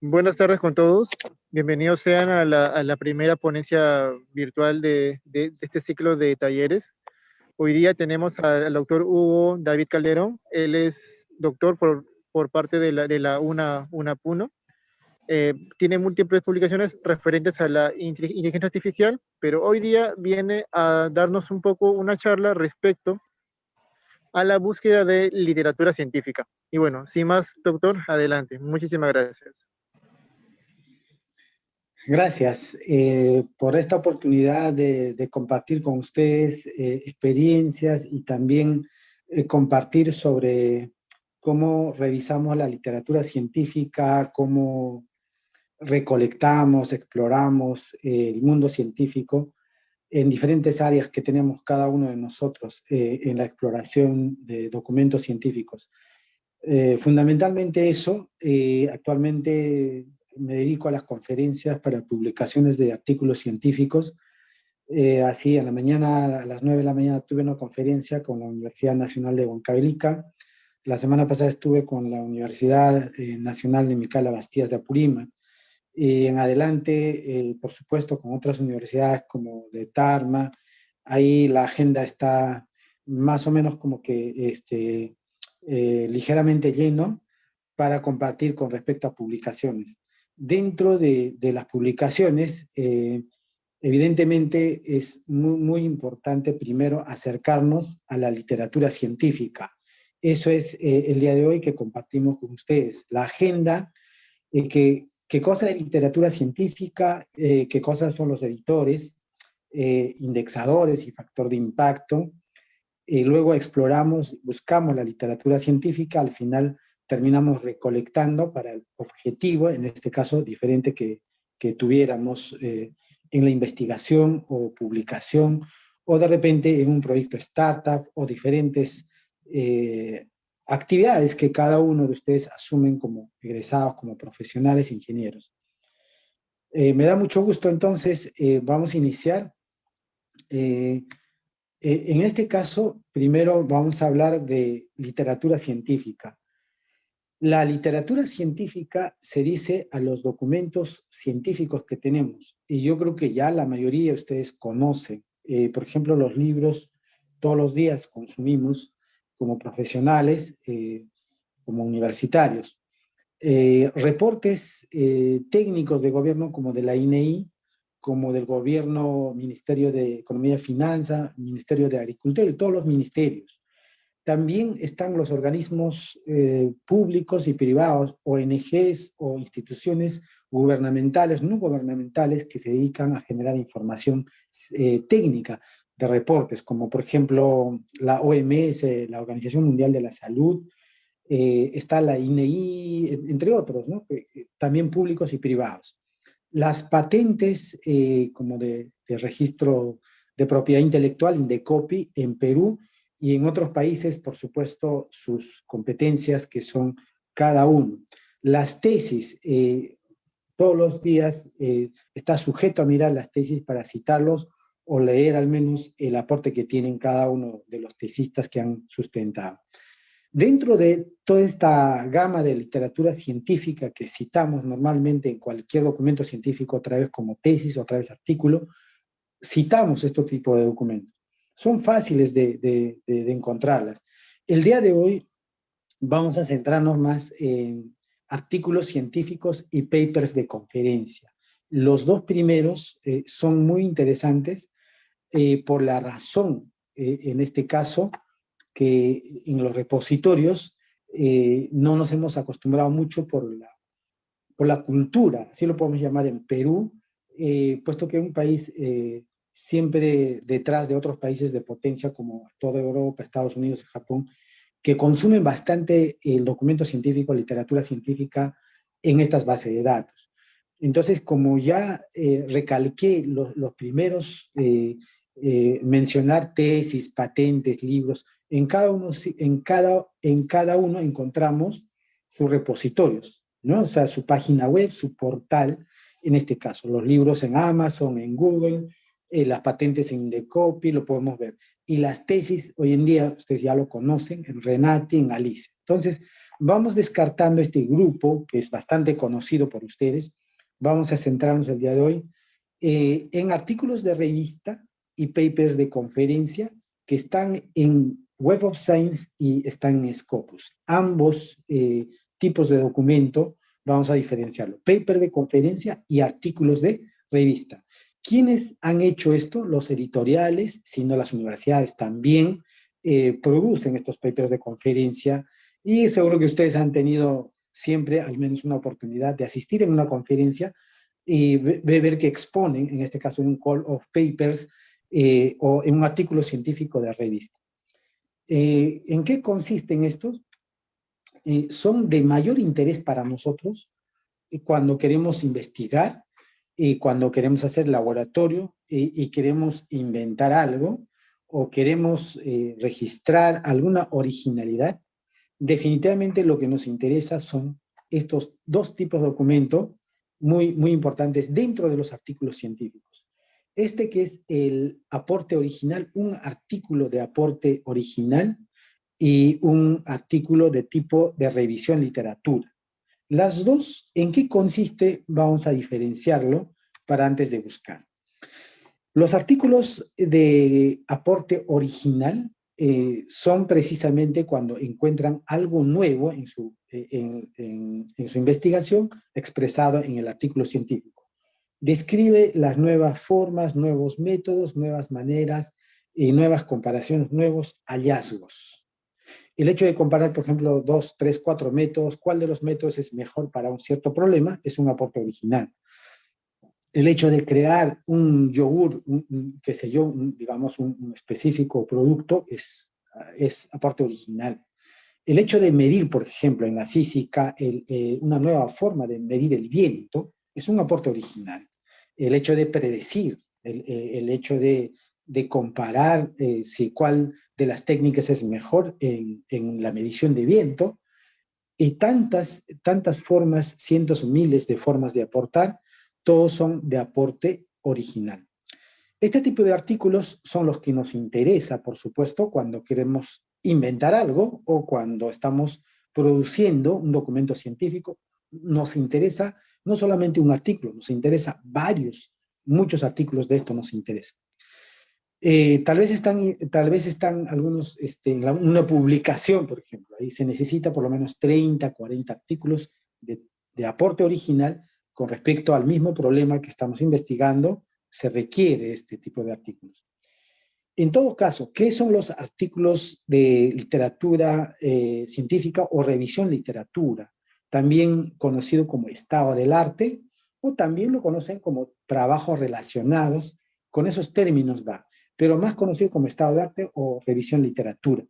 Buenas tardes con todos. Bienvenidos sean a la primera ponencia virtual de este ciclo de talleres. Hoy día tenemos al doctor Hugo David Calderón. Él es doctor por parte de la UNAPUNO. Tiene múltiples publicaciones referentes a la inteligencia artificial, pero hoy día viene a darnos un poco una charla respecto a la búsqueda de literatura científica. Y bueno, sin más, doctor, adelante. Muchísimas gracias. Gracias por esta oportunidad de compartir con ustedes experiencias y también compartir sobre cómo revisamos la literatura científica, cómo recolectamos, exploramos el mundo científico en diferentes áreas que tenemos cada uno de nosotros en la exploración de documentos científicos. Fundamentalmente eso, actualmente me dedico a las conferencias para publicaciones de artículos científicos. Así, a la mañana, a las 9 de la mañana tuve una conferencia con la Universidad Nacional de Huancavelica. La semana pasada estuve con la Universidad Nacional de Micala Bastías de Apurímac. Y en adelante, por supuesto, con otras universidades como de Tarma. Ahí la agenda está más o menos como que ligeramente lleno para compartir con respecto a publicaciones. Dentro de las publicaciones, evidentemente es muy importante primero acercarnos a la literatura científica. Eso es el día de hoy que compartimos con ustedes. La agenda, qué cosa es literatura científica, qué cosas son los editores, indexadores y factor de impacto. Luego exploramos, buscamos la literatura científica, al final terminamos recolectando para el objetivo, en este caso diferente que tuviéramos en la investigación o publicación, o de repente en un proyecto startup, o diferentes actividades que cada uno de ustedes asumen como egresados, como profesionales, ingenieros. Me da mucho gusto, entonces vamos a iniciar. Eh, en este caso, primero vamos a hablar de literatura científica. La literatura científica se dice a los documentos científicos que tenemos, y yo creo que ya la mayoría de ustedes conocen. Por ejemplo, los libros todos los días consumimos como profesionales, como universitarios. Reportes técnicos de gobierno como de la INEI, como del gobierno, Ministerio de Economía y Finanzas, Ministerio de Agricultura y todos los ministerios. También están los organismos públicos y privados, ONGs o instituciones gubernamentales, no gubernamentales, que se dedican a generar información técnica de reportes, como por ejemplo la OMS, la Organización Mundial de la Salud, está la INEI, entre otros, ¿no? También públicos y privados. Las patentes como de registro de propiedad intelectual, Indecopi, en Perú y en otros países, por supuesto, sus competencias que son cada uno. Las tesis, todos los días está sujeto a mirar las tesis para citarlos o leer al menos el aporte que tienen cada uno de los tesistas que han sustentado. Dentro de toda esta gama de literatura científica que citamos normalmente en cualquier documento científico, otra vez como tesis, otra vez artículo, citamos este tipo de documentos. Son fáciles de encontrarlas. El día de hoy vamos a centrarnos más en artículos científicos y papers de conferencia. Los dos primeros son muy interesantes por la razón, en este caso, que en los repositorios no nos hemos acostumbrado mucho por la cultura, así lo podemos llamar en Perú, puesto que es un país siempre detrás de otros países de potencia como toda Europa, Estados Unidos y Japón, que consumen bastante el documento científico, literatura científica en estas bases de datos. Entonces, como ya recalqué los primeros, mencionar tesis, patentes, libros, en cada uno encontramos sus repositorios, ¿no? O sea, su página web, su portal, en este caso, los libros en Amazon, en Google, las patentes en Indecopy, lo podemos ver. Y las tesis, hoy en día, ustedes ya lo conocen, en Renati, en Alice. Entonces, vamos descartando este grupo, que es bastante conocido por ustedes. Vamos a centrarnos el día de hoy en artículos de revista y papers de conferencia que están en Web of Science y están en Scopus. Ambos tipos de documento vamos a diferenciarlo. Paper de conferencia y artículos de revista. ¿Quiénes han hecho esto? Los editoriales, sino las universidades también producen estos papers de conferencia y seguro que ustedes han tenido siempre al menos una oportunidad de asistir en una conferencia y ver que exponen, en este caso en un call of papers o en un artículo científico de revista. ¿En qué consisten estos? Son de mayor interés para nosotros cuando queremos investigar, cuando queremos hacer laboratorio y queremos inventar algo o queremos registrar alguna originalidad. Definitivamente lo que nos interesa son estos dos tipos de documentos muy importantes dentro de los artículos científicos. Este que es el aporte original, un artículo de aporte original y un artículo de tipo de revisión literatura. Las dos, ¿en qué consiste? Vamos a diferenciarlo para antes de buscar. Los artículos de aporte original son precisamente cuando encuentran algo nuevo en su investigación expresado en el artículo científico. Describe las nuevas formas, nuevos métodos, nuevas maneras, nuevas comparaciones, nuevos hallazgos. El hecho de comparar, por ejemplo, 2, 3, 4 métodos, cuál de los métodos es mejor para un cierto problema, es un aporte original. El hecho de crear un yogur, qué sé yo, digamos un específico producto, es aporte original. El hecho de medir, por ejemplo, en la física, una nueva forma de medir el viento, es un aporte original. El hecho de predecir, el hecho de comparar si cuál de las técnicas es mejor en la medición de viento, y tantas formas, cientos o miles de formas de aportar, todos son de aporte original. Este tipo de artículos son los que nos interesa, por supuesto, cuando queremos inventar algo o cuando estamos produciendo un documento científico. Nos interesa no solamente un artículo, nos interesa muchos artículos de esto nos interesa. Tal vez están algunos en una publicación, por ejemplo. Ahí se necesita por lo menos 30, 40 artículos de aporte original con respecto al mismo problema que estamos investigando. Se requiere este tipo de artículos. En todo caso, ¿qué son los artículos de literatura científica o revisión literatura? También conocido como estado del arte, o también lo conocen como trabajos relacionados. Con esos términos va, pero más conocido como estado de arte o revisión literatura.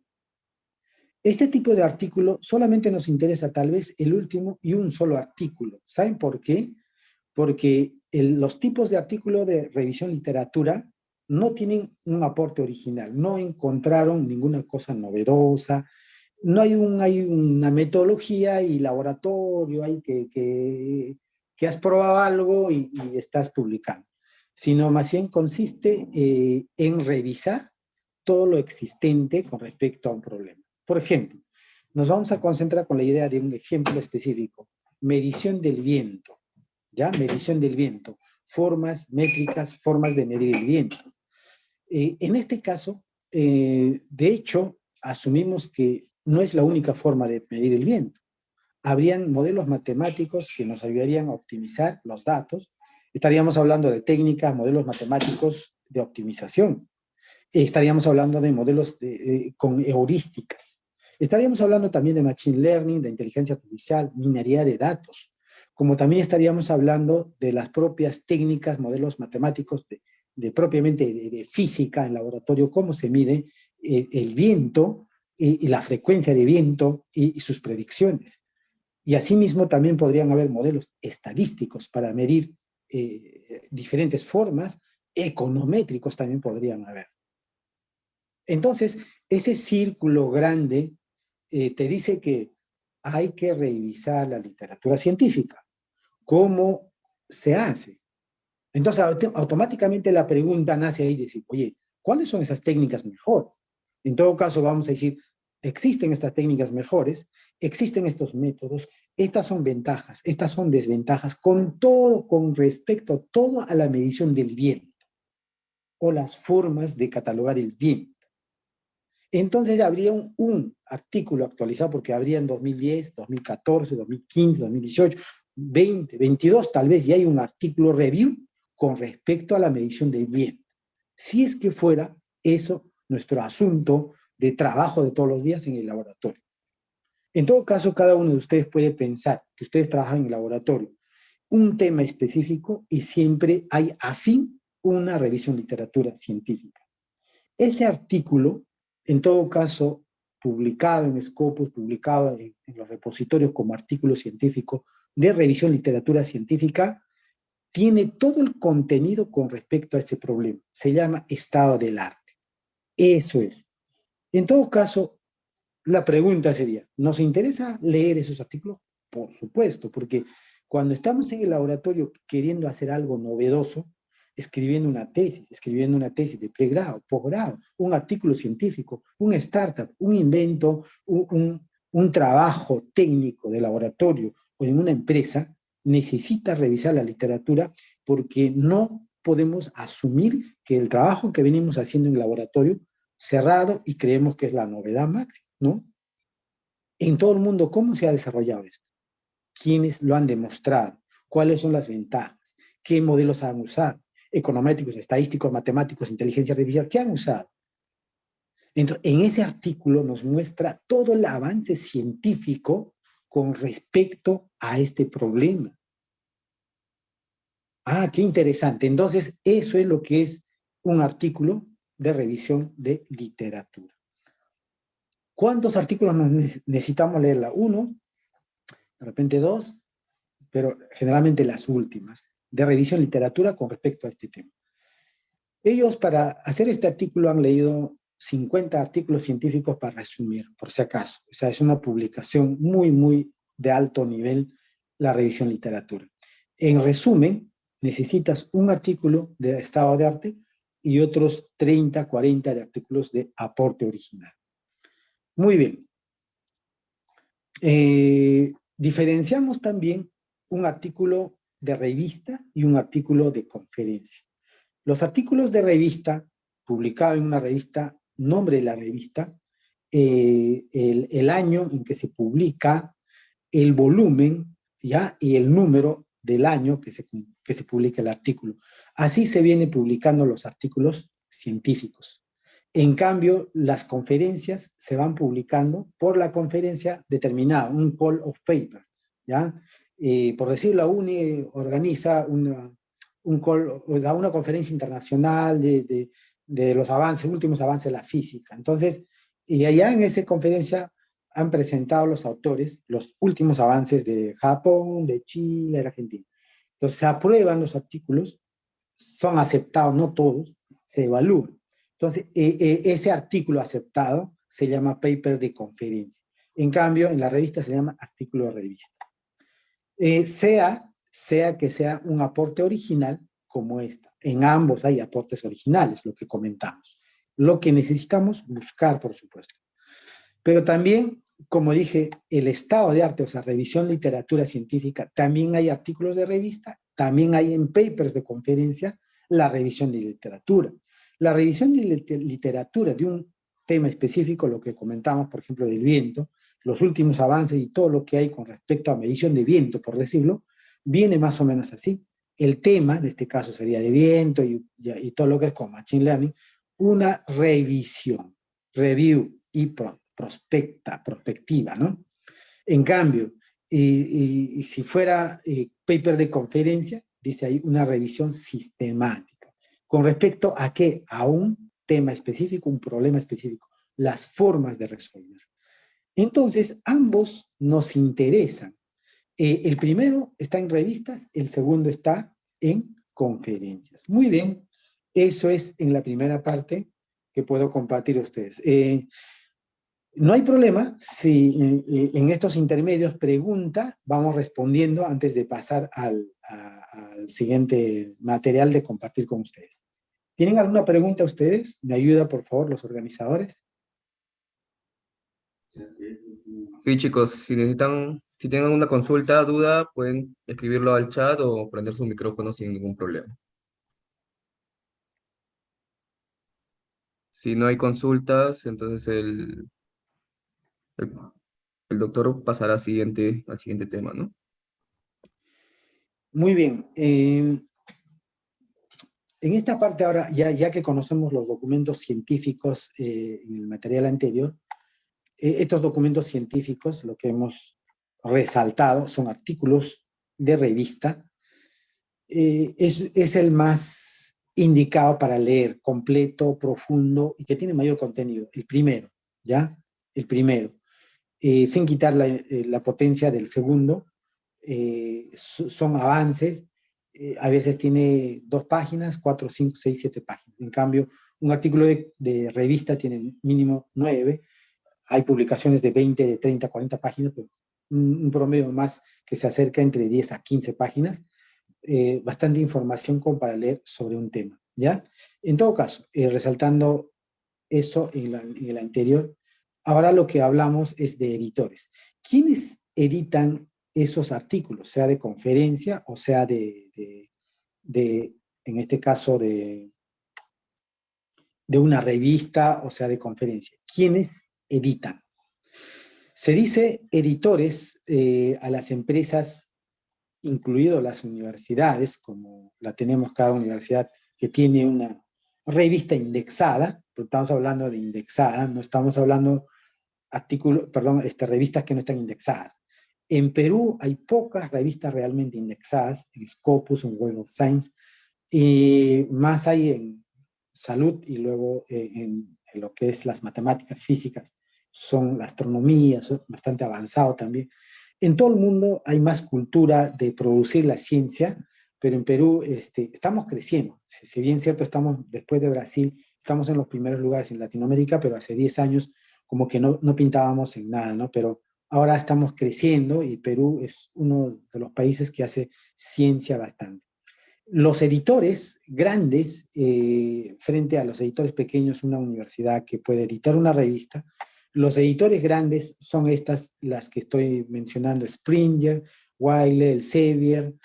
Este tipo de artículo solamente nos interesa tal vez el último y un solo artículo. ¿Saben por qué? Porque los tipos de artículo de revisión literatura no tienen un aporte original, no encontraron ninguna cosa novedosa, no hay una metodología y laboratorio hay que has probado algo y estás publicando, sino más bien consiste en revisar todo lo existente con respecto a un problema. Por ejemplo, nos vamos a concentrar con la idea de un ejemplo específico, medición del viento, ¿ya? Medición del viento, formas métricas, formas de medir el viento. En este caso, de hecho, asumimos que no es la única forma de medir el viento. Habrían modelos matemáticos que nos ayudarían a optimizar los datos. Estaríamos hablando de técnicas, modelos matemáticos de optimización. Estaríamos hablando de modelos con heurísticas. Estaríamos hablando también de machine learning, de inteligencia artificial, minería de datos. Como también estaríamos hablando de las propias técnicas, modelos matemáticos propiamente de física en laboratorio, cómo se mide el viento y la frecuencia de viento y sus predicciones. Y asimismo también podrían haber modelos estadísticos para medir diferentes formas, econométricos también podrían haber. Entonces, ese círculo grande te dice que hay que revisar la literatura científica. ¿Cómo se hace? Entonces, automáticamente la pregunta nace ahí de decir, oye, ¿cuáles son esas técnicas mejores? En todo caso, vamos a decir, existen estas técnicas mejores, existen estos métodos, estas son ventajas, estas son desventajas, con respecto a todo a la medición del viento, o las formas de catalogar el viento. Entonces habría un artículo actualizado, porque habría en 2010, 2014, 2015, 2018, 20, 22 tal vez, ya hay un artículo review con respecto a la medición del viento. Si es que fuera eso nuestro asunto de trabajo de todos los días en el laboratorio. En todo caso, cada uno de ustedes puede pensar que ustedes trabajan en el laboratorio un tema específico y siempre hay afín una revisión de literatura científica. Ese artículo, en todo caso, publicado en Scopus, publicado en los repositorios como artículo científico de revisión de literatura científica, tiene todo el contenido con respecto a ese problema. Se llama estado del arte. Eso es. En todo caso, la pregunta sería, ¿nos interesa leer esos artículos? Por supuesto, porque cuando estamos en el laboratorio queriendo hacer algo novedoso, escribiendo una tesis de pregrado, posgrado, un artículo científico, un startup, un invento, un trabajo técnico de laboratorio o en una empresa, necesita revisar la literatura porque no podemos asumir que el trabajo que venimos haciendo en el laboratorio cerrado y creemos que es la novedad máxima, ¿no? En todo el mundo, ¿cómo se ha desarrollado esto? ¿Quiénes lo han demostrado? ¿Cuáles son las ventajas? ¿Qué modelos han usado? Econométricos, estadísticos, matemáticos, inteligencia artificial, ¿qué han usado? Entonces, en ese artículo nos muestra todo el avance científico con respecto a este problema. Ah, qué interesante. Entonces, eso es lo que es un artículo de revisión de literatura. ¿Cuántos artículos necesitamos leerla? Uno, de repente dos, pero generalmente las últimas, de revisión de literatura con respecto a este tema. Ellos para hacer este artículo han leído 50 artículos científicos para resumir, por si acaso. O sea, es una publicación muy de alto nivel, la revisión de literatura. En resumen, necesitas un artículo de estado de arte y otros 30, 40 de artículos de aporte original. Muy bien. Diferenciamos también un artículo de revista y un artículo de conferencia. Los artículos de revista, publicado en una revista, nombre de la revista, el año en que se publica, el volumen, ¿ya? Y el número del año que se publica el artículo. Así se vienen publicando los artículos científicos. En cambio, las conferencias se van publicando por la conferencia determinada, un call of paper, ¿ya? Por decir, la UNI organiza una conferencia internacional de los avances, últimos avances de la física. Entonces, y allá en esa conferencia han presentado los autores los últimos avances de Japón, de Chile, de Argentina. Entonces, se aprueban los artículos, son aceptados, no todos, se evalúan. Entonces, ese artículo aceptado se llama paper de conferencia. En cambio, en la revista se llama artículo de revista. Sea que sea un aporte original como esta. En ambos hay aportes originales, lo que comentamos. Lo que necesitamos buscar, por supuesto. Pero también, como dije, el estado de arte, o sea, revisión de literatura científica, también hay artículos de revista, también hay en papers de conferencia la revisión de literatura. La revisión de literatura de un tema específico, lo que comentamos, por ejemplo, del viento, los últimos avances y todo lo que hay con respecto a medición de viento, por decirlo, viene más o menos así. El tema, en este caso sería de viento y todo lo que es con Machine Learning, una revisión, review y prospectiva, ¿no? En cambio, y si fuera paper de conferencia, dice ahí una revisión sistemática. ¿Con respecto a qué? A un tema específico, un problema específico, las formas de resolver. Entonces, ambos nos interesan. El primero está en revistas, el segundo está en conferencias. Muy bien, eso es en la primera parte que puedo compartir a ustedes. No hay problema si en estos intermedios pregunta, vamos respondiendo antes de pasar al siguiente material de compartir con ustedes. ¿Tienen alguna pregunta ustedes? ¿Me ayuda, por favor, los organizadores? Sí, chicos, si tienen una consulta, duda, pueden escribirlo al chat o prender su micrófono sin ningún problema. Si no hay consultas, entonces el, el doctor pasará al siguiente tema, ¿no? Muy bien. En esta parte ahora, ya que conocemos los documentos científicos en el material anterior, estos documentos científicos, lo que hemos resaltado, son artículos de revista. Es el más indicado para leer, completo, profundo y que tiene mayor contenido. El primero, ¿ya? El primero. Sin quitar la potencia del segundo. Son avances. A veces tiene 2 páginas, 4, 5, 6, 7 páginas. En cambio, un artículo de revista tiene mínimo 9. Hay publicaciones de 20, de 30, 40 páginas, pero un promedio más que se acerca entre 10 a 15 páginas. Bastante información como para leer sobre un tema, ¿ya? En todo caso, resaltando eso en el anterior, ahora lo que hablamos es de editores. ¿Quiénes editan esos artículos, sea de conferencia o sea en este caso, de una revista o sea de conferencia? ¿Quiénes editan? Se dice editores a las empresas, incluido las universidades, como la tenemos cada universidad que tiene una revista indexada, pero estamos hablando de indexada, no estamos hablando revistas que no están indexadas. En Perú hay pocas revistas realmente indexadas, en Scopus, en Web of Science, y más hay en salud y luego en lo que es las matemáticas físicas, son la astronomía, son bastante avanzado también. En todo el mundo hay más cultura de producir la ciencia, pero en Perú estamos creciendo. Si bien es cierto, estamos después de Brasil, estamos en los primeros lugares en Latinoamérica, pero hace 10 años como que no pintábamos en nada, ¿no? Pero ahora estamos creciendo y Perú es uno de los países que hace ciencia bastante. Los editores grandes, frente a los editores pequeños, una universidad que puede editar una revista, los editores grandes son las que estoy mencionando: Springer, Wiley, Elsevier,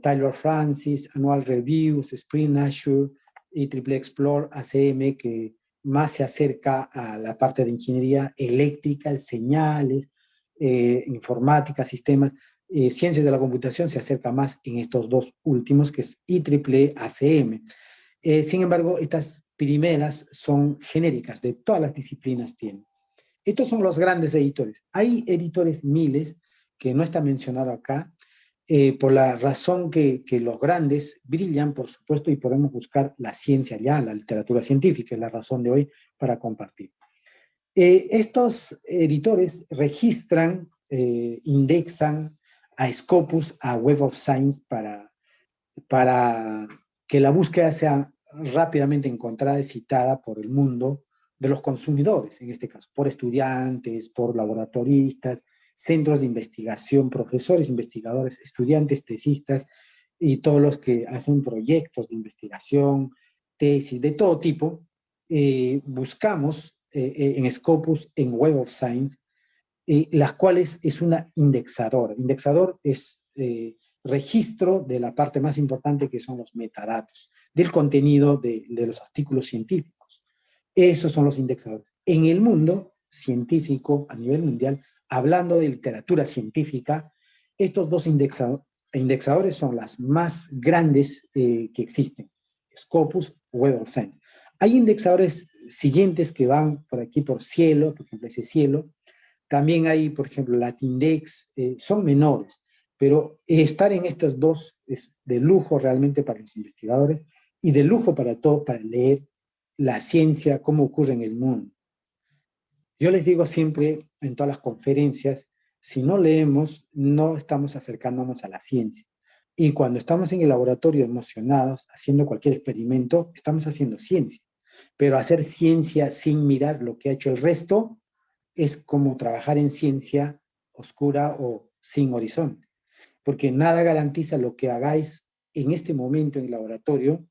Taylor Francis, Annual Reviews, Spring Nature, IEEE Explore, ACM, que más se acerca a la parte de ingeniería eléctrica, señales, informática, sistemas. Ciencias de la computación se acerca más en estos dos últimos, que es IEEE, ACM. Sin embargo, estas primeras son genéricas, de todas las disciplinas tienen. Estos son los grandes editores. Hay editores miles, que no está mencionado acá, por la razón que los grandes brillan, por supuesto, y podemos buscar la ciencia ya, la literatura científica, es la razón de hoy para compartir. Estos editores registran, indexan a Scopus, a Web of Science, para que la búsqueda sea rápidamente encontrada y citada por el mundo de los consumidores, en este caso, por estudiantes, por laboratoristas, centros de investigación, profesores, investigadores, estudiantes, tesistas y todos los que hacen proyectos de investigación, tesis, de todo tipo. Buscamos en Scopus, en Web of Science, las cuales es una indexadora. Indexador es registro de la parte más importante, que son los metadatos, del contenido de los artículos científicos. Esos son los indexadores. En el mundo científico, a nivel mundial, hablando de literatura científica, estos dos indexadores son las más grandes que existen: Scopus, Web of Science. Hay indexadores siguientes que van por aquí por Cielo, por ejemplo, ese Cielo. También hay, por ejemplo, Latindex, son menores, pero estar en estos dos es de lujo realmente para los investigadores y de lujo para todos, para leer la ciencia, cómo ocurre en el mundo. Yo les digo siempre en todas las conferencias, si no leemos, no estamos acercándonos a la ciencia. Y cuando estamos en el laboratorio emocionados, haciendo cualquier experimento, estamos haciendo ciencia. Pero hacer ciencia sin mirar lo que ha hecho el resto es como trabajar en ciencia oscura o sin horizonte, porque nada garantiza lo que hagáis en este momento en el laboratorio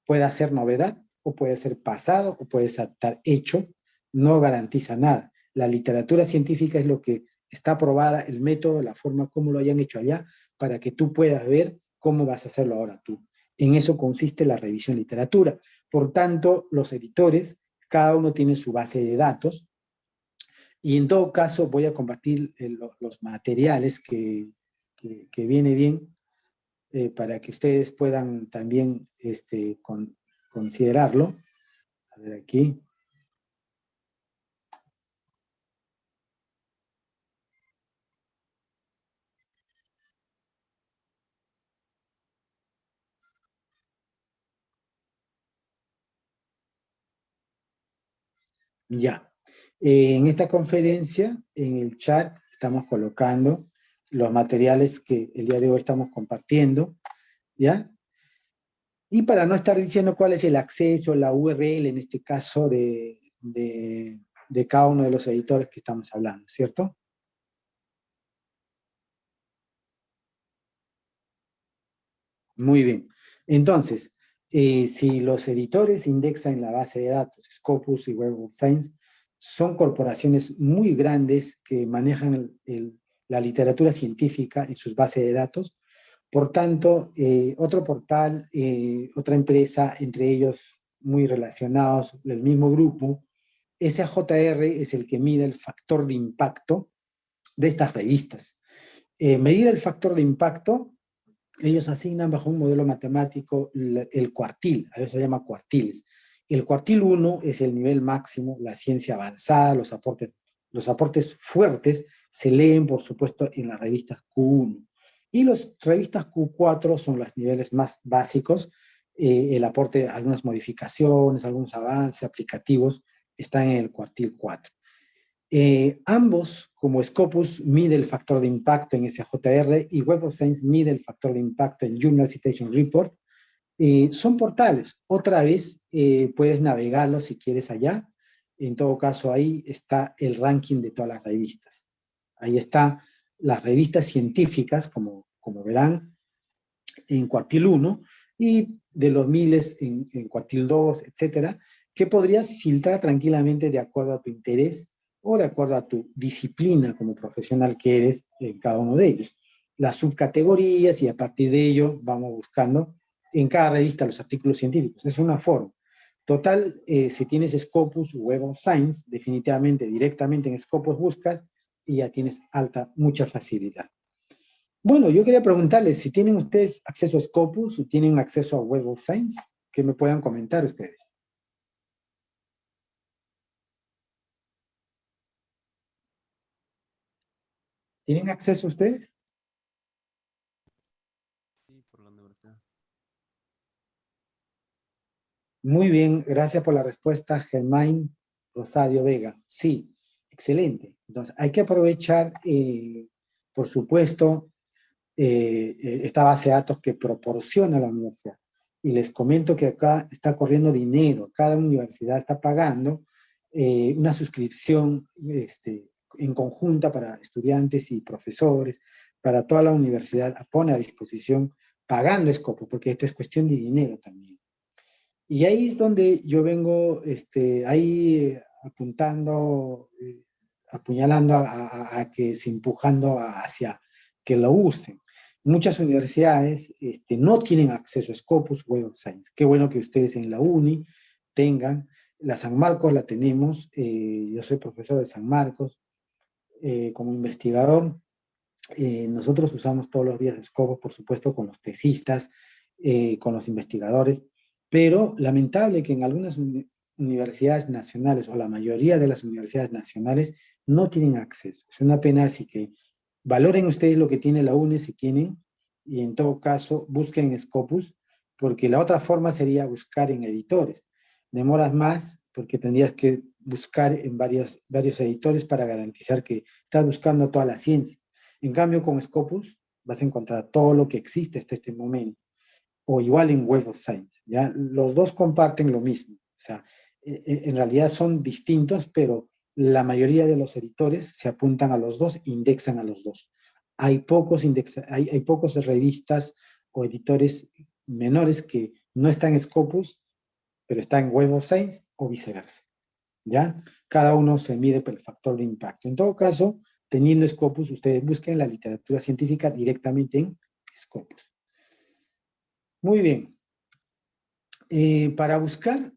pueda ser novedad, o puede ser pasado, o puede estar hecho, no garantiza nada. La literatura científica es lo que está aprobada, el método, la forma como lo hayan hecho allá, para que tú puedas ver cómo vas a hacerlo ahora tú. En eso consiste la revisión literatura. Por tanto, los editores, cada uno tiene su base de datos, y en todo caso voy a compartir los materiales que viene bien para que ustedes puedan también considerarlo. A ver aquí. Ya. En esta conferencia, en el chat, estamos colocando los materiales que el día de hoy estamos compartiendo, ¿ya? Y para no estar diciendo cuál es el acceso, la URL, en este caso, de cada uno de los editores que estamos hablando, ¿cierto? Muy bien. Entonces, si los editores indexan en la base de datos Scopus y Web of Science, son corporaciones muy grandes que manejan la literatura científica en sus bases de datos. Por tanto, otro portal, otra empresa, entre ellos muy relacionados, del mismo grupo, SAJR es el que mide el factor de impacto de estas revistas. Medir el factor de impacto, ellos asignan bajo un modelo matemático el cuartil, a eso se llama cuartiles. El cuartil 1 es el nivel máximo, la ciencia avanzada, los aportes fuertes se leen, por supuesto, en las revistas Q1. Y las revistas Q4 son los niveles más básicos, el aporte, algunas modificaciones, algunos avances aplicativos, están en el cuartil 4. Ambos, como Scopus mide el factor de impacto en SJR y Web of Science mide el factor de impacto en Journal Citation Report, son portales. Otra vez puedes navegarlos si quieres allá. En todo caso, ahí está el ranking de todas las revistas. Ahí están las revistas científicas, como verán, en cuartil 1, y de los miles en cuartil 2, etcétera, que podrías filtrar tranquilamente de acuerdo a tu interés o de acuerdo a tu disciplina como profesional que eres en cada uno de ellos. Las subcategorías, y a partir de ello vamos buscando en cada revista los artículos científicos. Es una forma. Total, si tienes Scopus o Web of Science, definitivamente directamente en Scopus buscas y ya tienes mucha facilidad. Bueno, yo quería preguntarles si tienen ustedes acceso a Scopus o tienen acceso a Web of Science, que me puedan comentar ustedes. ¿Tienen acceso ustedes? Sí, por la universidad. Muy bien, gracias por la respuesta, Germain Rosario Vega. Sí, excelente. Entonces, hay que aprovechar, por supuesto, esta base de datos que proporciona la universidad. Y les comento que acá está corriendo dinero, cada universidad está pagando una suscripción en conjunta para estudiantes y profesores, para toda la universidad, pone a disposición pagando Scopus, porque esto es cuestión de dinero también. Y ahí es donde yo vengo ahí apuntando, apuñalando a que se empujando hacia que lo usen. Muchas universidades no tienen acceso a Scopus Web of Science. Qué bueno que ustedes en la UNI tengan. La San Marcos la tenemos. Yo soy profesor de San Marcos. Como investigador, nosotros usamos todos los días Scopus, por supuesto, con los tesistas, con los investigadores, pero lamentable que en algunas universidades nacionales, o la mayoría de las universidades nacionales, no tienen acceso. Es una pena, así que valoren ustedes lo que tiene la UNE si tienen, y en todo caso busquen Scopus, porque la otra forma sería buscar en editores. Demoras más porque tendrías que buscar en varios editores para garantizar que estás buscando toda la ciencia. En cambio, con Scopus vas a encontrar todo lo que existe hasta este momento, o igual en Web of Science, ¿ya? Los dos comparten lo mismo, o sea, en realidad son distintos, pero la mayoría de los editores se apuntan a los dos, indexan a los dos. Hay pocos revistas o editores menores que no están en Scopus, pero están en Web of Science o viceversa, ¿ya? cada uno se mide por el factor de impacto. En todo caso, teniendo Scopus, ustedes busquen la literatura científica directamente en Scopus. Muy bien. Para buscar,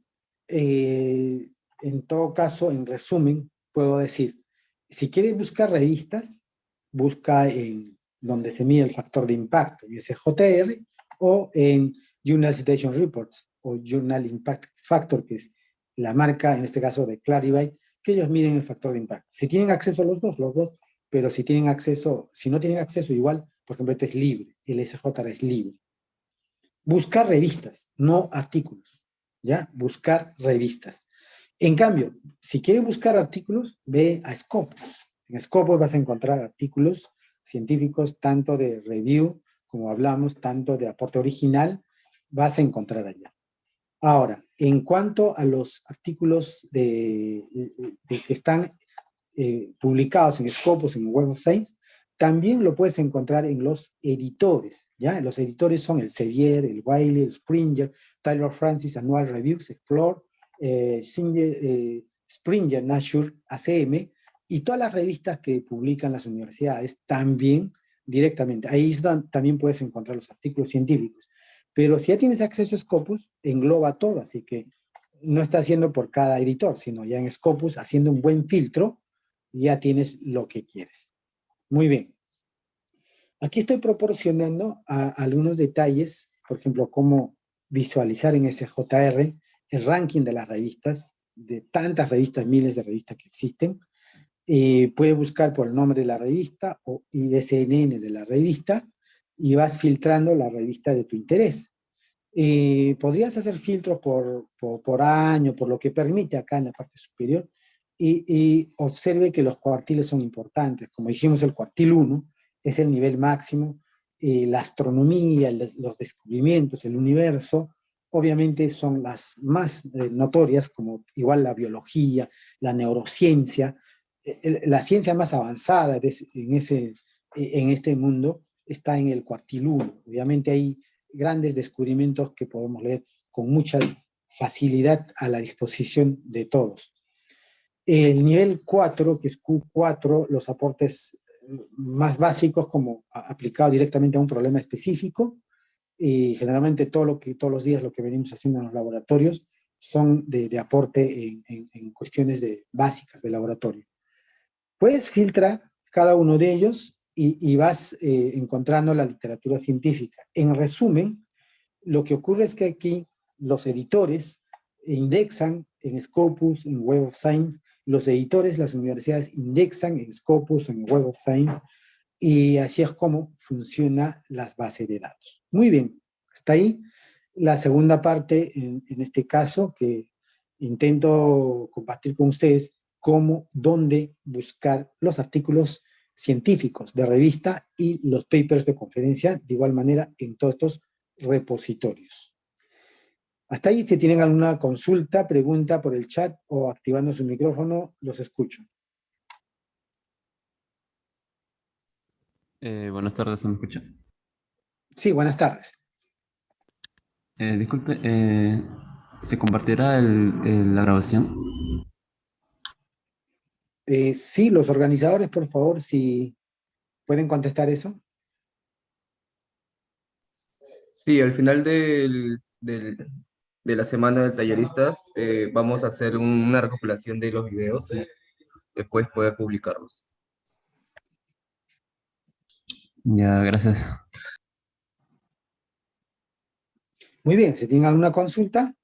en todo caso, en resumen, puedo decir, si quieres buscar revistas, busca en donde se mide el factor de impacto, en SJR, o en Journal Citation Reports, o Journal Impact Factor, que es la marca, en este caso de Clarivate, que ellos miden el factor de impacto. Si tienen acceso a los dos, pero si tienen acceso, si no tienen acceso, igual, por ejemplo, este es libre, el SJR es libre. Buscar revistas, no artículos, ¿ya? Buscar revistas. En cambio, si quieres buscar artículos, ve a Scopus. En Scopus vas a encontrar artículos científicos, tanto de review, como hablamos, tanto de aporte original, vas a encontrar allá. Ahora, en cuanto a los artículos que están publicados en Scopus, en Web of Science, también lo puedes encontrar en los editores, ¿ya? Los editores son el Elsevier, el Wiley, el Springer, Taylor Francis Annual Reviews, Explore, Springer, Nature, ACM, y todas las revistas que publican las universidades también directamente. Ahí también puedes encontrar los artículos científicos. Pero si ya tienes acceso a Scopus, engloba todo, así que no está haciendo por cada editor, sino ya en Scopus, haciendo un buen filtro, ya tienes lo que quieres. Muy bien. Aquí estoy proporcionando algunos detalles, por ejemplo, cómo visualizar en SJR el ranking de las revistas, de tantas revistas, miles de revistas que existen. Puedes buscar por el nombre de la revista o ISNN de la revista y vas filtrando la revista de tu interés. Podrías hacer filtros por año, por lo que permite acá en la parte superior, y observe que los cuartiles son importantes. Como dijimos, el cuartil 1 es el nivel máximo, la astronomía, los descubrimientos, el universo, obviamente son las más notorias, como igual la biología, la neurociencia, la ciencia más avanzada en este mundo está en el cuartil 1. Obviamente hay grandes descubrimientos que podemos leer con mucha facilidad a la disposición de todos. El nivel 4, que es Q4, los aportes más básicos como aplicado directamente a un problema específico, y generalmente todos los días lo que venimos haciendo en los laboratorios son de aporte en cuestiones básicas de laboratorio. Puedes filtrar cada uno de ellos y vas encontrando la literatura científica. En resumen, lo que ocurre es que aquí los editores indexan en Scopus, en Web of Science, los editores, las universidades indexan en Scopus, en Web of Science, y así es como funcionan las bases de datos. Muy bien, hasta ahí la segunda parte, en este caso, que intento compartir con ustedes, dónde buscar los artículos científicos de revista y los papers de conferencia, de igual manera en todos estos repositorios. Hasta ahí, si tienen alguna consulta, pregunta por el chat o activando su micrófono, los escucho. Buenas tardes, ¿se me escucha? Sí, buenas tardes. Disculpe, ¿se compartirá la grabación? Sí, los organizadores, por favor, si pueden contestar eso. Sí, al final de la semana de talleristas vamos a hacer una recopilación de los videos y después poder publicarlos. Ya, gracias. Muy bien, si tienen alguna consulta,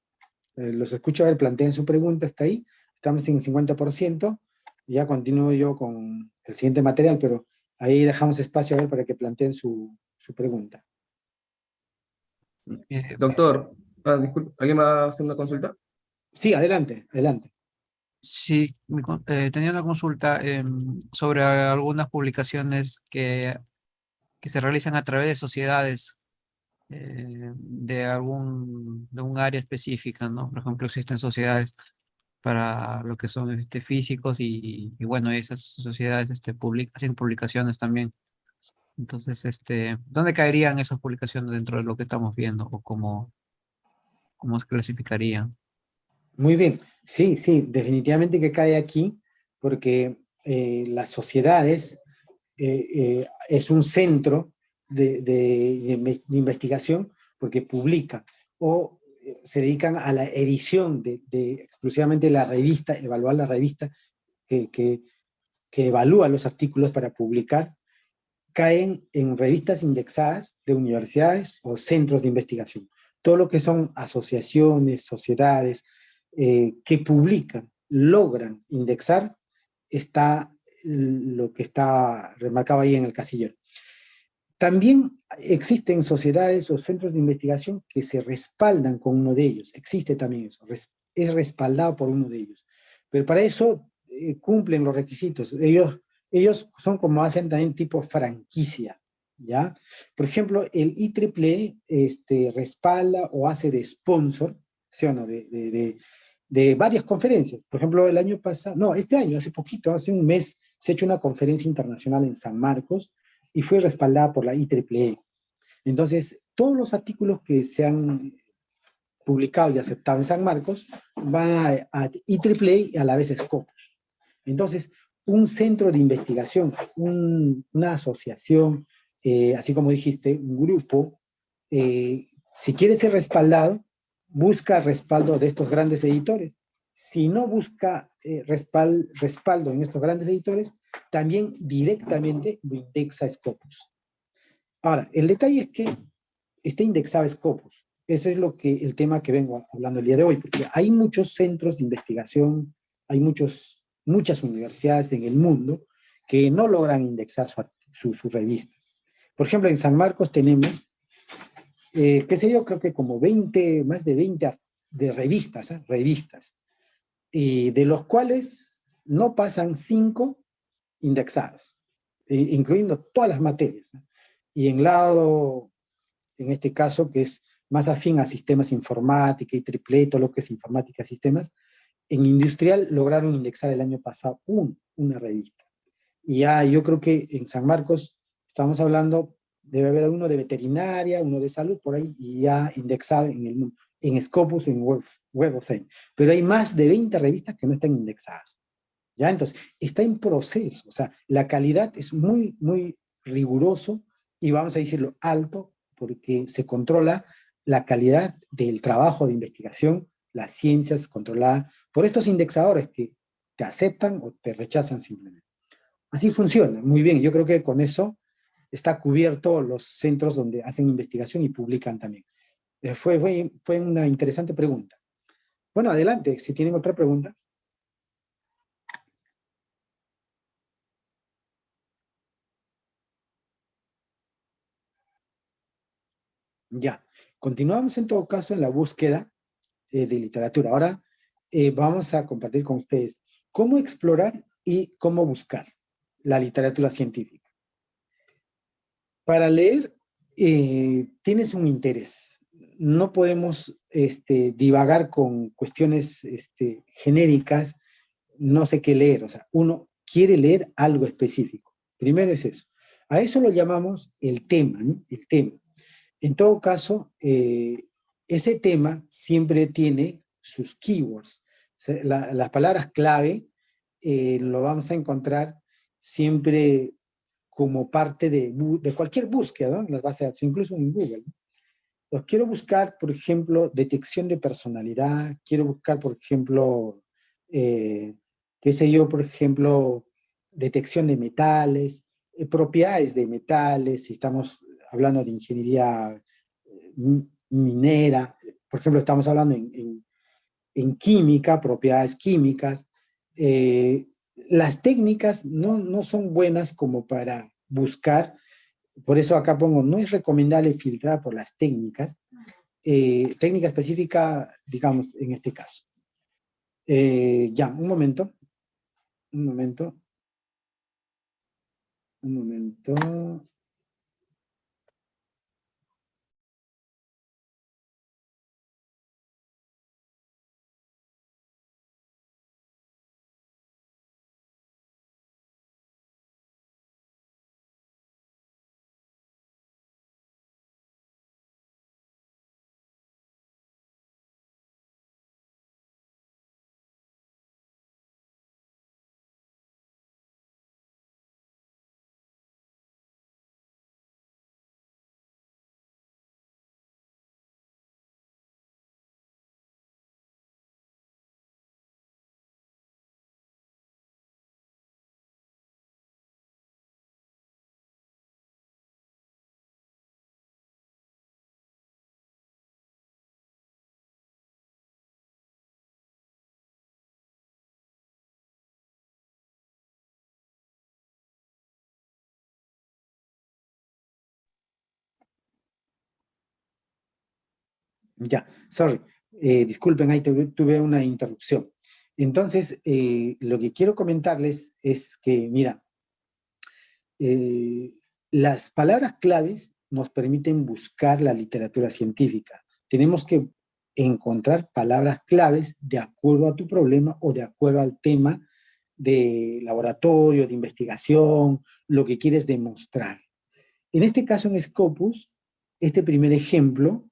los escucho, a ver, planteen su pregunta, hasta ahí. Estamos en 50%, ya continúo yo con el siguiente material, pero ahí dejamos espacio, a ver, para que planteen su pregunta. Doctor, disculpe, ¿alguien va a hacer una consulta? Sí, adelante, adelante. Sí, tenía una consulta sobre algunas publicaciones que se realizan a través de sociedades de un área específica, ¿no? Por ejemplo, existen sociedades para lo que son físicos y bueno, esas sociedades hacen publicaciones también. Entonces, ¿dónde caerían esas publicaciones dentro de lo que estamos viendo o cómo se clasificarían? Muy bien, sí, sí, definitivamente que cae aquí, porque las sociedades es un centro de investigación porque publica o se dedican a la edición exclusivamente la revista, evaluar la revista que, que, que evalúa los artículos para publicar, caen en revistas indexadas de universidades o centros de investigación. Todo lo que son asociaciones, sociedades que publican, logran indexar, está lo que está remarcado ahí en el casillero. También existen sociedades o centros de investigación que se respaldan con uno de ellos. Existe también eso, es respaldado por uno de ellos. Pero para eso cumplen los requisitos. Ellos son como hacen también tipo franquicia, ¿ya? Por ejemplo, el IEEE respalda o hace de sponsor, ¿sí o no? De varias conferencias. Por ejemplo, el año pasado, no, este año, hace poquito, hace un mes, se ha hecho una conferencia internacional en San Marcos, y fue respaldada por la IEEE. Entonces, todos los artículos que se han publicado y aceptado en San Marcos van a IEEE y a la vez Scopus. Entonces, un centro de investigación, una asociación, así como dijiste, un grupo, si quiere ser respaldado, busca respaldo de estos grandes editores. Si no busca respaldo en estos grandes editores, también directamente lo indexa Scopus. Ahora, el detalle es que está indexado Scopus. Eso es el tema que vengo hablando el día de hoy, porque hay muchos centros de investigación, hay muchas universidades en el mundo que no logran indexar su revista. Por ejemplo, en San Marcos tenemos, qué sé yo, creo que como más de 20 de revistas, revistas, y de los cuales no pasan 5 indexados, incluyendo todas las materias. Y en este caso, que es más afín a sistemas informática y triple, todo lo que es informática, sistemas, en industrial lograron indexar el año pasado una revista. Y ya yo creo que en San Marcos estamos hablando, debe haber uno de veterinaria, uno de salud, por ahí, y ya indexado en el mundo, en Scopus, en Web of Science. Pero hay más de 20 revistas que no están indexadas. ¿Ya? Entonces, está en proceso, o sea, la calidad es muy, muy riguroso y vamos a decirlo alto porque se controla la calidad del trabajo de investigación, las ciencias controladas por estos indexadores que te aceptan o te rechazan simplemente. Así funciona, muy bien, yo creo que con eso está cubierto los centros donde hacen investigación y publican también. Fue una interesante pregunta. Bueno, adelante, si tienen otra pregunta. Ya, continuamos en todo caso en la búsqueda de literatura. Ahora vamos a compartir con ustedes cómo explorar y cómo buscar la literatura científica. Para leer tienes un interés. No podemos divagar con cuestiones genéricas, no sé qué leer. O sea, uno quiere leer algo específico. Primero es eso. A eso lo llamamos el tema, ¿no? El tema. En todo caso, ese tema siempre tiene sus keywords. O sea, las palabras clave lo vamos a encontrar siempre como parte de cualquier búsqueda, ¿no? En las bases de datos, incluso en Google, ¿no? Los quiero buscar, por ejemplo, detección de personalidad, quiero buscar, por ejemplo, eh, qué sé yo, por ejemplo, detección de metales, propiedades de metales, si estamos hablando de ingeniería minera, por ejemplo, estamos hablando en química, propiedades químicas. Las técnicas no son buenas como para buscar, por eso acá pongo, no es recomendable filtrar por las técnicas, técnica específica, digamos, en este caso. Ya, un momento. Ya, sorry. Disculpen, ahí tuve una interrupción. Entonces, lo que quiero comentarles es que, mira, las palabras claves nos permiten buscar la literatura científica. Tenemos que encontrar palabras claves de acuerdo a tu problema o de acuerdo al tema de laboratorio, de investigación, lo que quieres demostrar. En este caso, en Scopus, este primer ejemplo,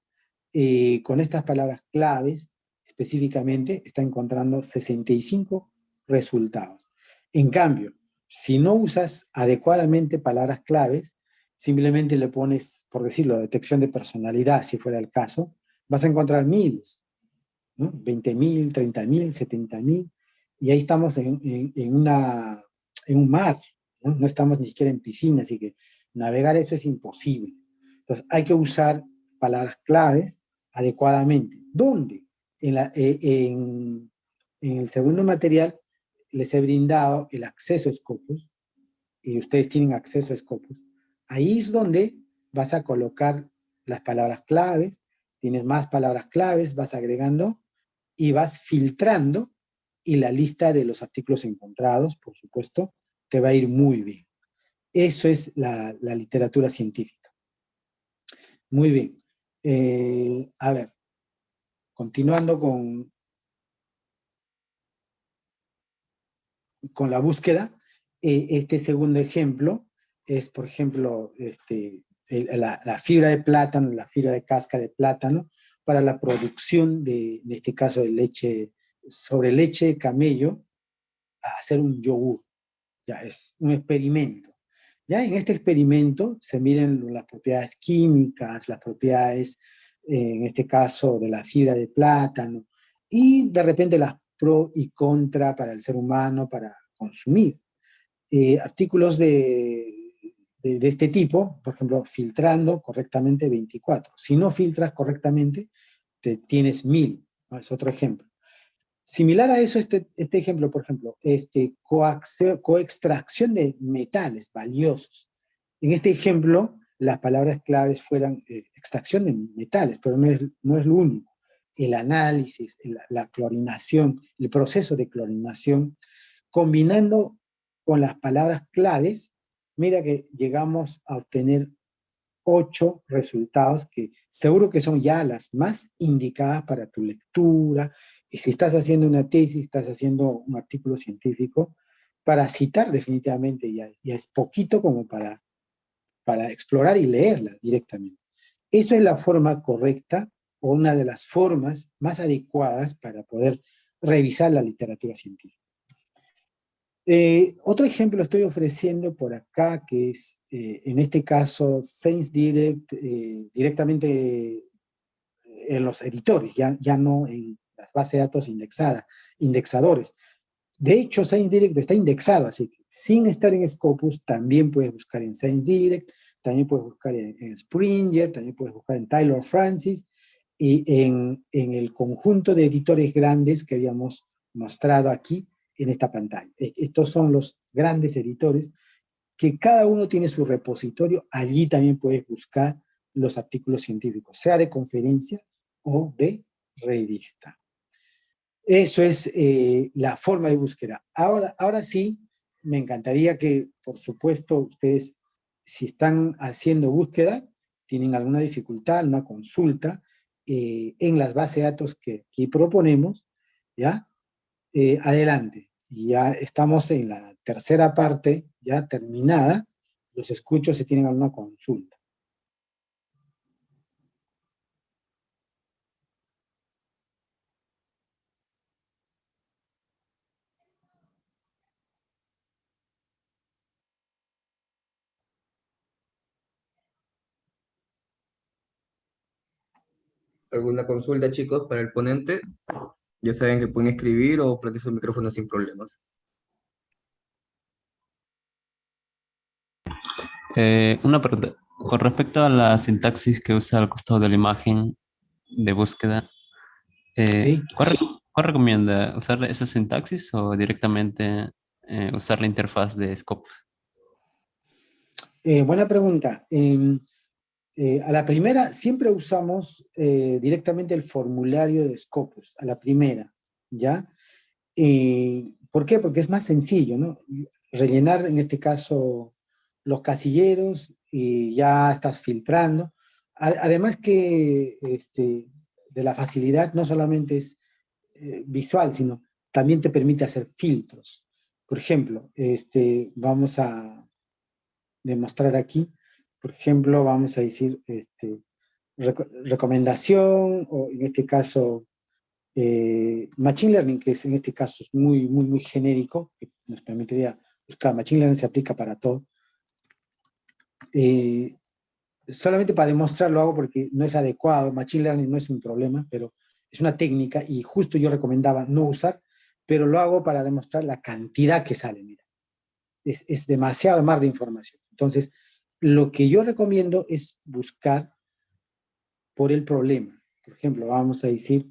con estas palabras claves, específicamente, está encontrando 65 resultados. En cambio, si no usas adecuadamente palabras claves, simplemente le pones, por decirlo, detección de personalidad, si fuera el caso, vas a encontrar miles, ¿no? 20.000, 30.000, 70.000, y ahí estamos en un mar, ¿no? No estamos ni siquiera en piscina, así que navegar eso es imposible. Entonces, hay que usar palabras claves adecuadamente. ¿Dónde? En el segundo material les he brindado el acceso a Scopus, y ustedes tienen acceso a Scopus. Ahí es donde vas a colocar las palabras claves, tienes más palabras claves, vas agregando y vas filtrando, y la lista de los artículos encontrados, por supuesto, te va a ir muy bien. Eso es la literatura científica. Muy bien. A ver, continuando con la búsqueda, este segundo ejemplo es, por ejemplo, la fibra de plátano, la fibra de cáscara de plátano, para la producción en este caso, de leche, sobre leche de camello, a hacer un yogur. Ya es un experimento. Ya en este experimento se miden las propiedades químicas, las propiedades, en este caso, de la fibra de plátano, y de repente las pro y contra para el ser humano, para consumir. Artículos de este tipo, por ejemplo, filtrando correctamente 24. Si no filtras correctamente, tienes 1000, ¿no? Es otro ejemplo. Similar a eso, este ejemplo, por ejemplo, coextracción de metales valiosos. En este ejemplo, las palabras claves fueran extracción de metales, pero no es lo único. El análisis, la clorinación, el proceso de clorinación, combinando con las palabras claves, mira que llegamos a obtener 8 resultados que seguro que son ya las más indicadas para tu lectura. Y si estás haciendo una tesis, estás haciendo un artículo científico, para citar definitivamente ya es poquito como para explorar y leerla directamente. Eso es la forma correcta, o una de las formas más adecuadas para poder revisar la literatura científica. Otro ejemplo estoy ofreciendo por acá, que es, en este caso, ScienceDirect, directamente en los editores, ya no en las bases de datos indexadores. De hecho, ScienceDirect está indexado, así que sin estar en Scopus, también puedes buscar en ScienceDirect, también puedes buscar en Springer, también puedes buscar en Taylor Francis, y en el conjunto de editores grandes que habíamos mostrado aquí en esta pantalla. Estos son los grandes editores, que cada uno tiene su repositorio. Allí también puedes buscar los artículos científicos, sea de conferencia o de revista. Eso es la forma de búsqueda. Ahora sí, me encantaría que, por supuesto, ustedes, si están haciendo búsqueda, tienen alguna dificultad, alguna consulta, en las bases de datos que aquí proponemos, ¿ya? Adelante. Ya estamos en la tercera parte, ya terminada. Los escucho si tienen alguna consulta. ¿Alguna consulta, chicos, para el ponente? Ya saben que pueden escribir o prender su micrófono sin problemas. Una pregunta. Con respecto a la sintaxis que usa al costado de la imagen de búsqueda, ¿Sí? ¿cuál recomienda? ¿Usar esa sintaxis o directamente usar la interfaz de Scopus? Buena pregunta. A la primera, siempre usamos directamente el formulario de Scopus, a la primera, ¿ya? ¿Por qué? Porque es más sencillo, ¿no? Rellenar, en este caso, los casilleros y ya estás filtrando. Además que de la facilidad no solamente es visual, sino también te permite hacer filtros. Por ejemplo, vamos a demostrar aquí, por ejemplo, vamos a decir recomendación, o en este caso Machine Learning, que es, en este caso es muy, muy, muy genérico, que nos permitiría buscar. Machine Learning se aplica para todo. Solamente para demostrar lo hago porque no es adecuado. Machine Learning no es un problema, pero es una técnica y justo yo recomendaba no usar, pero lo hago para demostrar la cantidad que sale. Mira, es demasiado mar de información. Entonces, lo que yo recomiendo es buscar por el problema. Por ejemplo, vamos a decir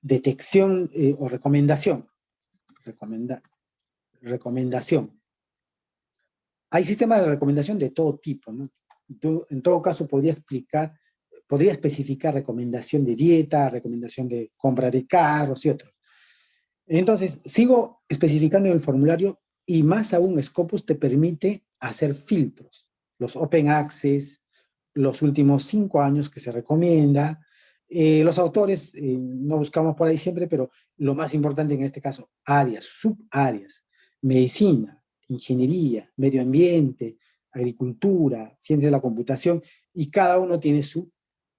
detección o recomendación. Recomendación. Hay sistemas de recomendación de todo tipo, ¿no? En todo caso, podría especificar recomendación de dieta, recomendación de compra de carros y otros. Entonces, sigo especificando en el formulario y más aún Scopus te permite hacer filtros. Los Open Access, los últimos 5 años que se recomienda, los autores, no buscamos por ahí siempre, pero lo más importante en este caso, áreas, subáreas, medicina, ingeniería, medio ambiente, agricultura, ciencia de la computación, y cada uno tiene su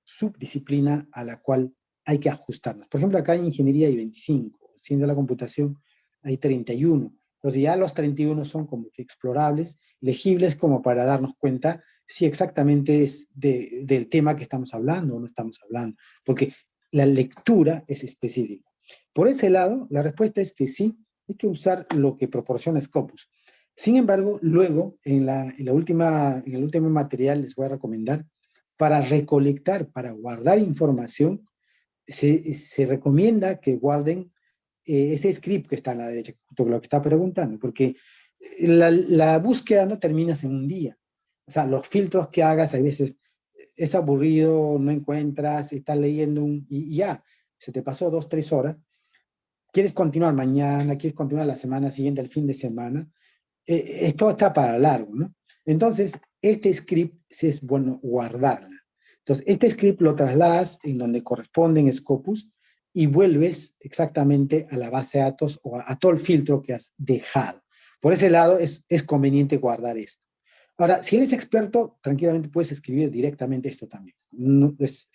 subdisciplina a la cual hay que ajustarnos. Por ejemplo, acá en ingeniería hay 25, ciencia de la computación hay 31. Entonces ya los 31 son como que explorables, legibles como para darnos cuenta si exactamente es del tema que estamos hablando o no estamos hablando, porque la lectura es específica. Por ese lado, la respuesta es que sí, hay que usar lo que proporciona Scopus. Sin embargo, luego, en el último material les voy a recomendar, para recolectar, para guardar información, se recomienda que guarden ese script que está a la derecha, lo que está preguntando, porque la búsqueda no terminas en un día. O sea, los filtros que hagas, a veces es aburrido, no encuentras, estás leyendo y ya, se te pasó 2, 3 horas, quieres continuar mañana, quieres continuar la semana siguiente, el fin de semana, esto está para largo, ¿no? Entonces, este script sí es bueno guardarla. Entonces, este script lo trasladas en donde corresponde en Scopus y vuelves exactamente a la base de datos o a todo el filtro que has dejado. Por ese lado, es conveniente guardar esto. Ahora, si eres experto, tranquilamente puedes escribir directamente esto también. No, es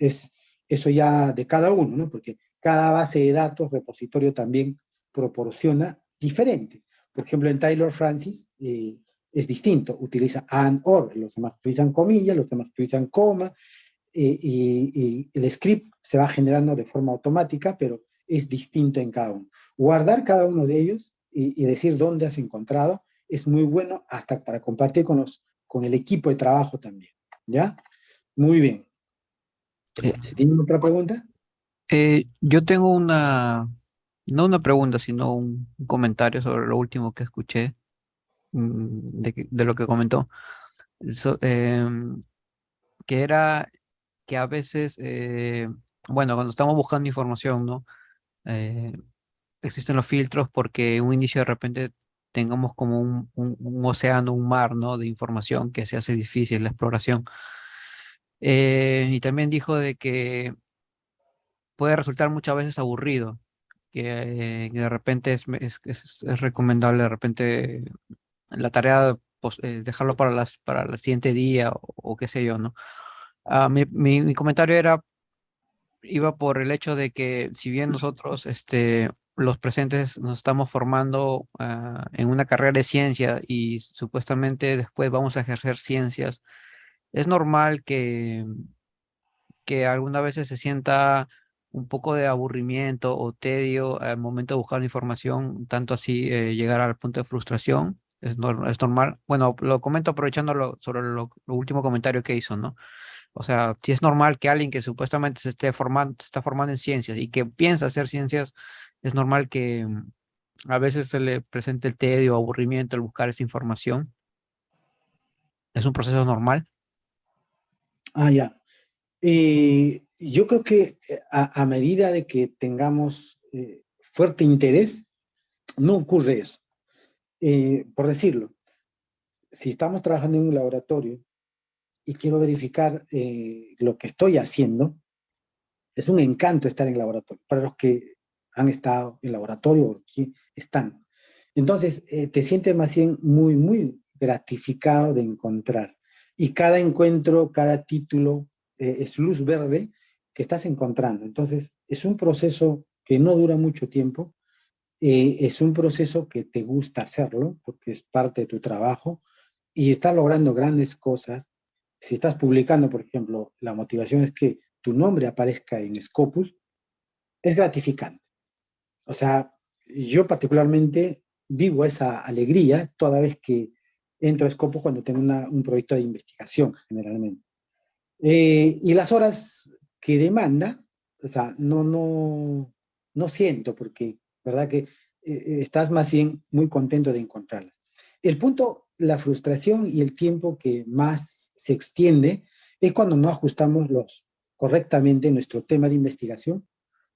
eso ya de cada uno, ¿no? Porque cada base de datos, repositorio también proporciona diferente. Por ejemplo, en Taylor Francis es distinto, utiliza and, or, los demás utilizan comillas, los demás utilizan coma, y el script se va generando de forma automática, pero es distinto en cada uno. Guardar cada uno de ellos y decir dónde has encontrado es muy bueno hasta para compartir con el equipo de trabajo también, ¿ya? Muy bien. ¿Se tienen otra pregunta? Yo tengo no una pregunta, sino un comentario sobre lo último que escuché de lo que comentó. So- em, que era que a veces, bueno, cuando estamos buscando información, ¿no? Eh, Existen los filtros porque un inicio de repente tengamos como un océano, un mar, ¿no? De información que se hace difícil la exploración. Y también dijo de que puede resultar muchas veces aburrido, que de repente es recomendable de repente la tarea dejarlo para para el siguiente día o qué sé yo, ¿no? Mi comentario iba por el hecho de que si bien nosotros, los presentes nos estamos formando en una carrera de ciencia y supuestamente después vamos a ejercer ciencias, es normal que algunas veces se sienta un poco de aburrimiento o tedio al momento de buscar información, tanto así llegar al punto de frustración. Es normal. Bueno, lo comento aprovechando sobre lo último comentario que hizo, ¿no? O sea, si es normal que alguien que supuestamente se está formando en ciencias y que piensa hacer ciencias, es normal que a veces se le presente el tedio o aburrimiento al buscar esa información. ¿Es un proceso normal? Ah, ya. Yo creo que a medida de que tengamos fuerte interés, no ocurre eso. Por decirlo, si estamos trabajando en un laboratorio y quiero verificar lo que estoy haciendo, es un encanto estar en laboratorio, para los que han estado en laboratorio o que están. Entonces, te sientes más bien muy, muy gratificado de encontrar. Y cada encuentro, cada título es luz verde que estás encontrando. Entonces, es un proceso que no dura mucho tiempo, es un proceso que te gusta hacerlo porque es parte de tu trabajo y estás logrando grandes cosas. Si estás publicando, por ejemplo, la motivación es que tu nombre aparezca en Scopus, es gratificante. O sea, yo particularmente vivo esa alegría toda vez que entro a Scopus cuando tengo un proyecto de investigación, generalmente. Y las horas que demanda, o sea, no siento porque, ¿verdad? Que estás más bien muy contento de encontrarlas. El punto, la frustración y el tiempo que más se extiende es cuando no ajustamos correctamente nuestro tema de investigación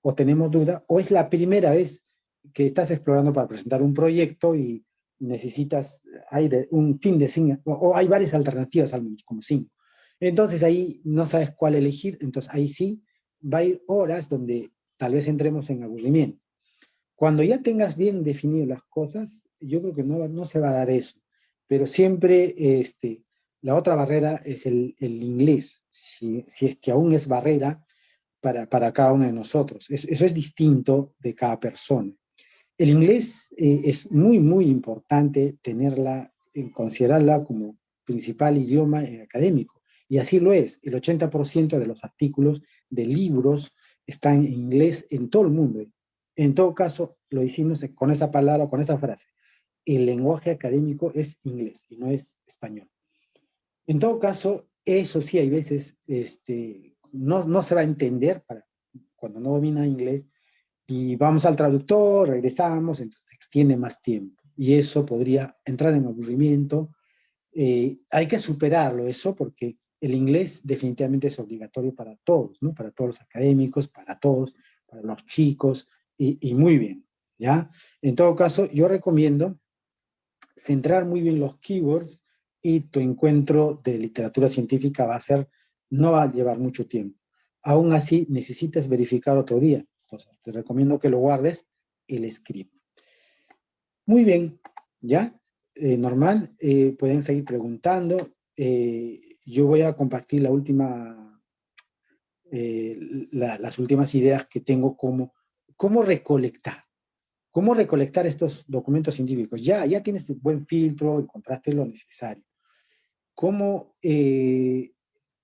o tenemos duda, o es la primera vez que estás explorando para presentar un proyecto y necesitas un fin de 5, o hay varias alternativas al menos, como 5. Entonces ahí no sabes cuál elegir, entonces ahí sí va a ir horas donde tal vez entremos en aburrimiento. Cuando ya tengas bien definido las cosas, yo creo que no se va a dar eso, pero siempre la otra barrera es el inglés, si es que aún es barrera para cada uno de nosotros. Eso es distinto de cada persona. El inglés es muy, muy importante considerarla como principal idioma académico. Y así lo es. El 80% de los artículos de libros están en inglés en todo el mundo. En todo caso, lo hicimos con esa palabra, con esa frase. El lenguaje académico es inglés y no es español. En todo caso, eso sí, hay veces no se va a entender cuando no domina inglés y vamos al traductor, regresamos, entonces se extiende más tiempo. Y eso podría entrar en aburrimiento. Hay que superarlo eso porque el inglés definitivamente es obligatorio para todos, ¿no? Para todos los académicos, para todos, para los chicos, y muy bien, ¿ya? En todo caso, yo recomiendo centrar muy bien los keywords y tu encuentro de literatura científica no va a llevar mucho tiempo. Aún así, necesitas verificar otro día. Entonces, te recomiendo que lo guardes y le escribas. Muy bien, ¿ya? Normal, pueden seguir preguntando. Yo voy a compartir las últimas ideas que tengo cómo recolectar. ¿Cómo recolectar estos documentos científicos? Ya tienes un buen filtro, encontraste lo necesario. ¿Cómo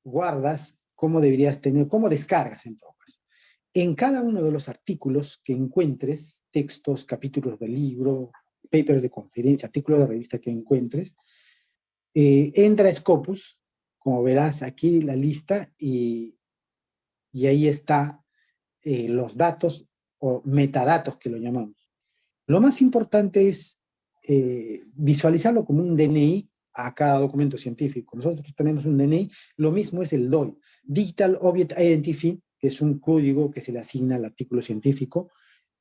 guardas? ¿Cómo deberías tener? ¿Cómo descargas en todo caso? En cada uno de los artículos que encuentres, textos, capítulos de libro, papers de conferencia, artículos de revista que encuentres, entra a Scopus, como verás aquí la lista, y ahí está los datos o metadatos que lo llamamos. Lo más importante es visualizarlo como un DNI a cada documento científico. Nosotros tenemos un DNI, lo mismo es el DOI, Digital Object Identity, que es un código que se le asigna al artículo científico,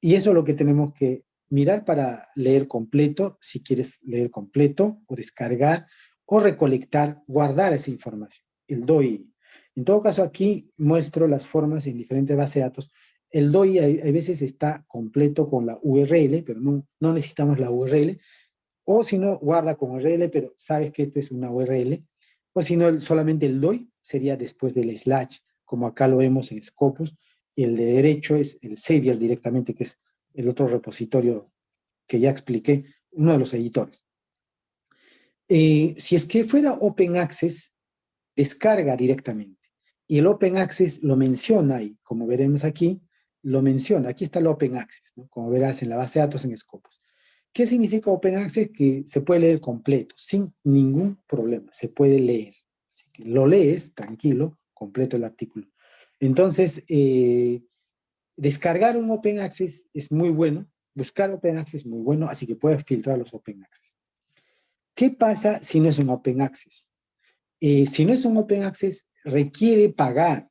y eso es lo que tenemos que mirar para leer completo, si quieres leer completo, o descargar, o recolectar, guardar esa información, el DOI. En todo caso, aquí muestro las formas en diferentes bases de datos. El DOI a veces está completo con la URL, pero no necesitamos la URL, o si no, guarda con URL, pero sabes que esto es una URL, o si no, solamente el DOI sería después del slash, como acá lo vemos en Scopus, y el de derecho es el Serial directamente, que es el otro repositorio que ya expliqué, uno de los editores. Si es que fuera Open Access, descarga directamente. Y el Open Access lo menciona ahí, como veremos aquí, lo menciona. Aquí está el Open Access, ¿no? Como verás en la base de datos en Scopus. ¿Qué significa Open Access? Que se puede leer completo, sin ningún problema. Se puede leer. Así que lo lees, tranquilo, completo el artículo. Entonces, descargar un Open Access es muy bueno. Buscar Open Access es muy bueno, así que puedes filtrar los Open Access. ¿Qué pasa si no es un Open Access? Si no es un Open Access, requiere pagar.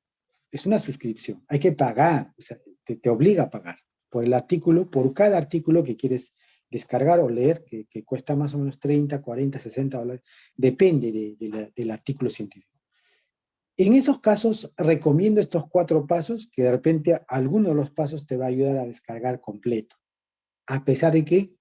Es una suscripción, hay que pagar, o sea, te obliga a pagar por el artículo, por cada artículo que quieres descargar o leer, que cuesta más o menos 30, 40, 60 dólares, depende del artículo científico. En esos casos, recomiendo estos 4 pasos, que de repente alguno de los pasos te va a ayudar a descargar completo, a pesar de que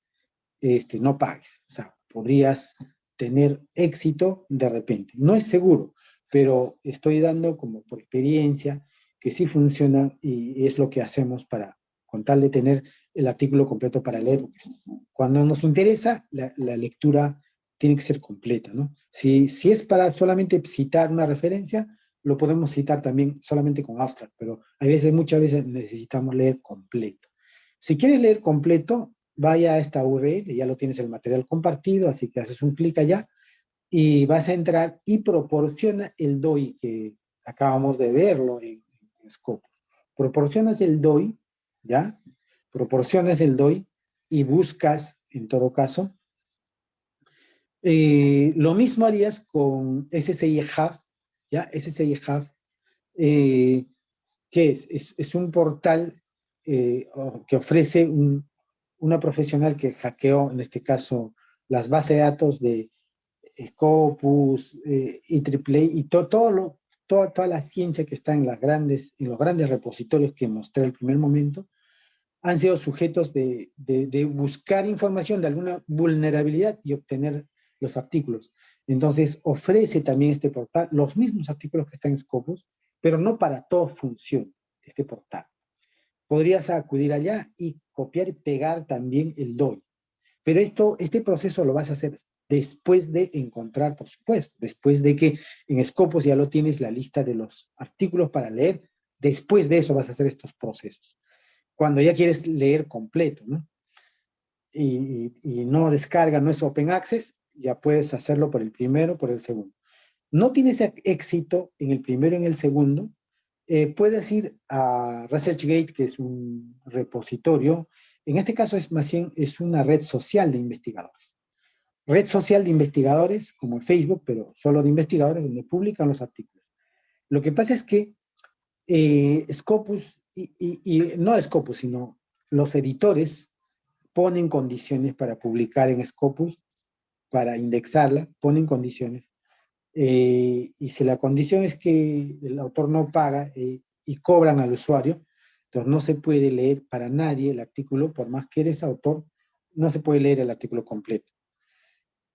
no pagues. O sea, podrías tener éxito de repente. No es seguro, pero estoy dando como por experiencia que sí funciona y es lo que hacemos para, con tal de tener el artículo completo para leer. Porque cuando nos interesa, la lectura tiene que ser completa, ¿no? Si es para solamente citar una referencia, lo podemos citar también solamente con abstract, pero hay veces, muchas veces necesitamos leer completo. Si quieres leer completo, vaya a esta URL, ya lo tienes el material compartido, así que haces un clic allá y vas a entrar y proporciona el DOI que acabamos de verlo en Scopus. Proporcionas el DOI, ¿ya? Proporcionas el DOI y buscas, en todo caso, lo mismo harías con SSI Hub, ¿ya? SSI Hub, ¿qué es? Es un portal que ofrece una profesional que hackeó, en este caso, las bases de datos de Scopus, IEEE y toda la ciencia que está en los grandes repositorios que mostré al primer momento, han sido sujetos de buscar información de alguna vulnerabilidad y obtener los artículos. Entonces, ofrece también este portal los mismos artículos que están en Scopus, pero no para todo funciona este portal. Podrías acudir allá y copiar y pegar también el DOI. Pero este proceso lo vas a hacer después de encontrar, por supuesto, después de que en Scopus ya lo tienes la lista de los artículos para leer, después de eso vas a hacer estos procesos. Cuando ya quieres leer completo, ¿no? Y no descarga, no es Open Access, ya puedes hacerlo por el primero, por el segundo. No tienes éxito en el primero y en el segundo, puedes ir a ResearchGate, que es un repositorio. En este caso es más bien es una red social de investigadores. Red social de investigadores, como Facebook, pero solo de investigadores, donde publican los artículos. Lo que pasa es que Scopus, y no Scopus, sino los editores ponen condiciones para publicar en Scopus, para indexarla, ponen condiciones. Y si la condición es que el autor no paga y cobran al usuario, entonces no se puede leer para nadie el artículo, por más que eres autor, no se puede leer el artículo completo.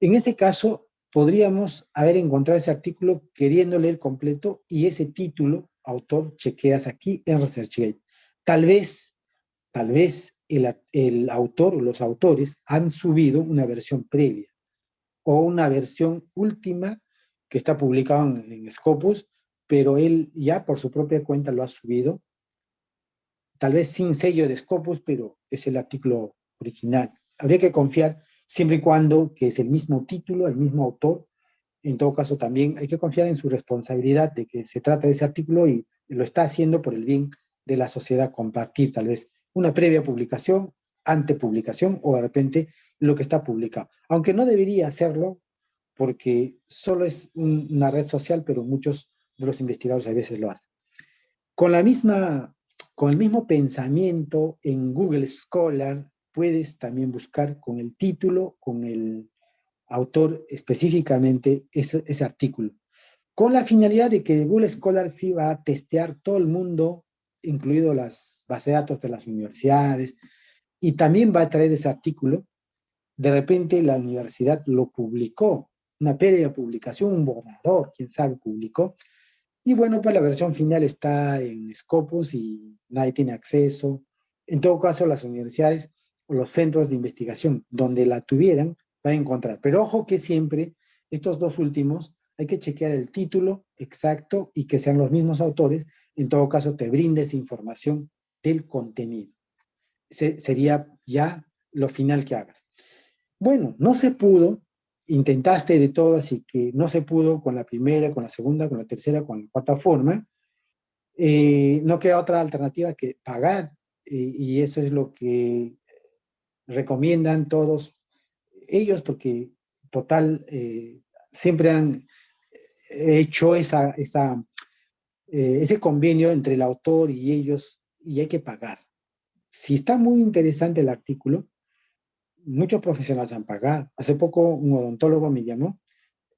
En ese caso, podríamos haber encontrado ese artículo queriendo leer completo y ese título, autor, chequeas aquí en ResearchGate. Tal vez el autor o los autores han subido una versión previa o una versión última que está publicado en Scopus, pero él ya por su propia cuenta lo ha subido, tal vez sin sello de Scopus, pero es el artículo original. Habría que confiar siempre y cuando que es el mismo título, el mismo autor. En todo caso, también hay que confiar en su responsabilidad de que se trata de ese artículo y lo está haciendo por el bien de la sociedad, compartir tal vez una previa publicación, antepublicación o de repente lo que está publicado. Aunque no debería hacerlo porque solo es una red social, pero muchos de los investigadores a veces lo hacen. Con el mismo pensamiento en Google Scholar puedes también buscar con el título, con el autor específicamente ese artículo, con la finalidad de que Google Scholar sí va a testear todo el mundo, incluido las bases de datos de las universidades, y también va a traer ese artículo. De repente la universidad lo publicó, una previa publicación, un borrador, quién sabe, publicó, y bueno, pues la versión final está en Scopus y nadie tiene acceso. En todo caso, las universidades o los centros de investigación donde la tuvieran van a encontrar. Pero ojo que siempre, estos dos últimos, hay que chequear el título exacto y que sean los mismos autores. En todo caso, te brinda esa información del contenido. Sería ya lo final que hagas. Bueno, no se pudo, intentaste de todo, así que no se pudo con la primera, con la segunda, con la tercera, con la cuarta forma. No queda otra alternativa que pagar, y eso es lo que recomiendan todos ellos, porque total, siempre hecho ese convenio entre el autor y ellos, y hay que pagar. Si está muy interesante el artículo, muchos profesionales han pagado. Hace poco un odontólogo me llamó,